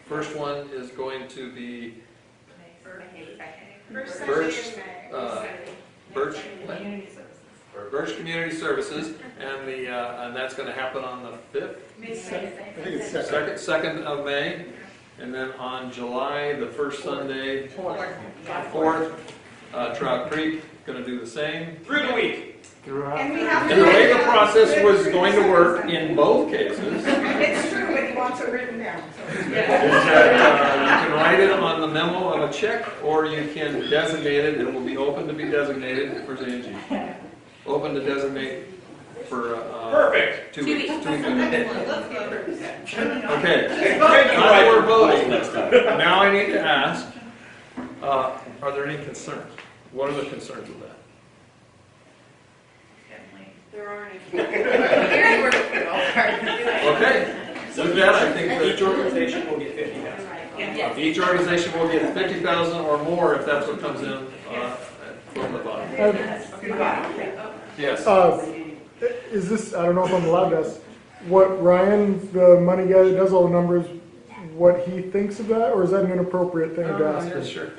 First one is going to be Birch Community Services, and that's going to happen on the 5th? I think it's 2nd of May, and then on July, the first Sunday, 4th, Trout Creek, going to do the same. through the week. And we have And the way the process was going to work in both cases is It's true, but he wants it written down. that you can write it on the memo of a check, or you can designate it. It will be open to be designated. Where's Angie? Open to designate for Perfect. 2 weeks. 2 weeks. Okay. Now Now we're voting. Now I need to ask, are there any concerns? What are the concerns with that? There aren't Okay. With that, I think that Each organization will get 50,000. each organization will get 50,000 or more if that's what comes in from the bottom. Yes. Is this, I don't know if I'm allowed to ask, what Ryan, the money guy that does all the numbers, what he thinks of that, or is that an inappropriate thing to ask Yeah, him? sure.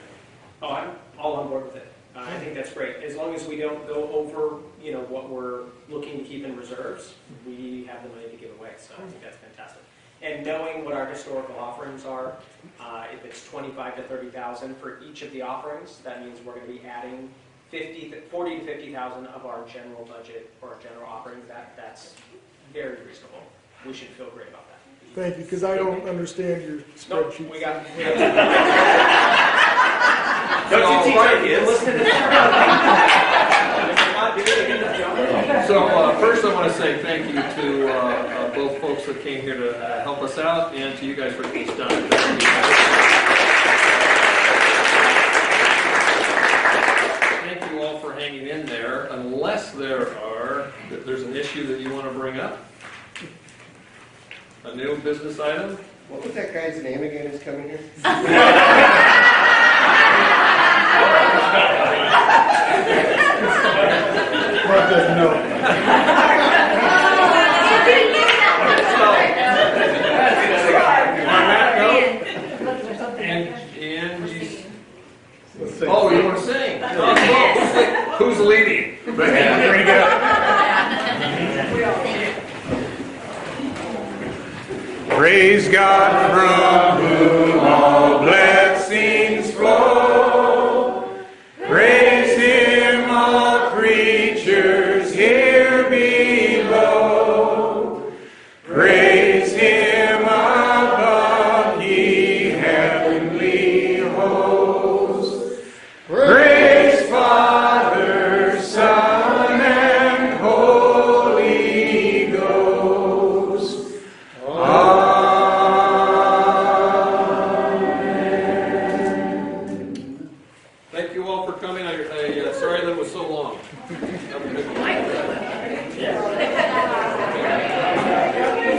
Oh, I'm all on board with it. I think that's great. As long as we don't go over, what we're looking to keep in reserves, we have the money to give away. So I think that's fantastic. And knowing what our historical offerings are, if it's 25 to 30,000 for each of the offerings, that means we're going to be adding 40 to 50,000 of our general budget or our general offering. That's very reasonable. We should feel great about that. Thank you, because I don't understand your Nope, spreadsheet. we got. Don't you teach our kids? So first I want to say thank you to both folks that came here to help us out, and to you guys for this time. Thank you. Thank you all for hanging in there, unless there's an issue that you want to bring up. A new business item? What was that guy's name again who's coming here? Mark doesn't know. Oh, you want to sing? Who's leading? Bring it up. Praise God from whom all blessings flow. Praise Him, all creatures here below. Praise Him above, ye heavenly hosts. Praise Father, Son, and Holy Ghost. Amen. coming. Sorry that it was so long. Have a good one.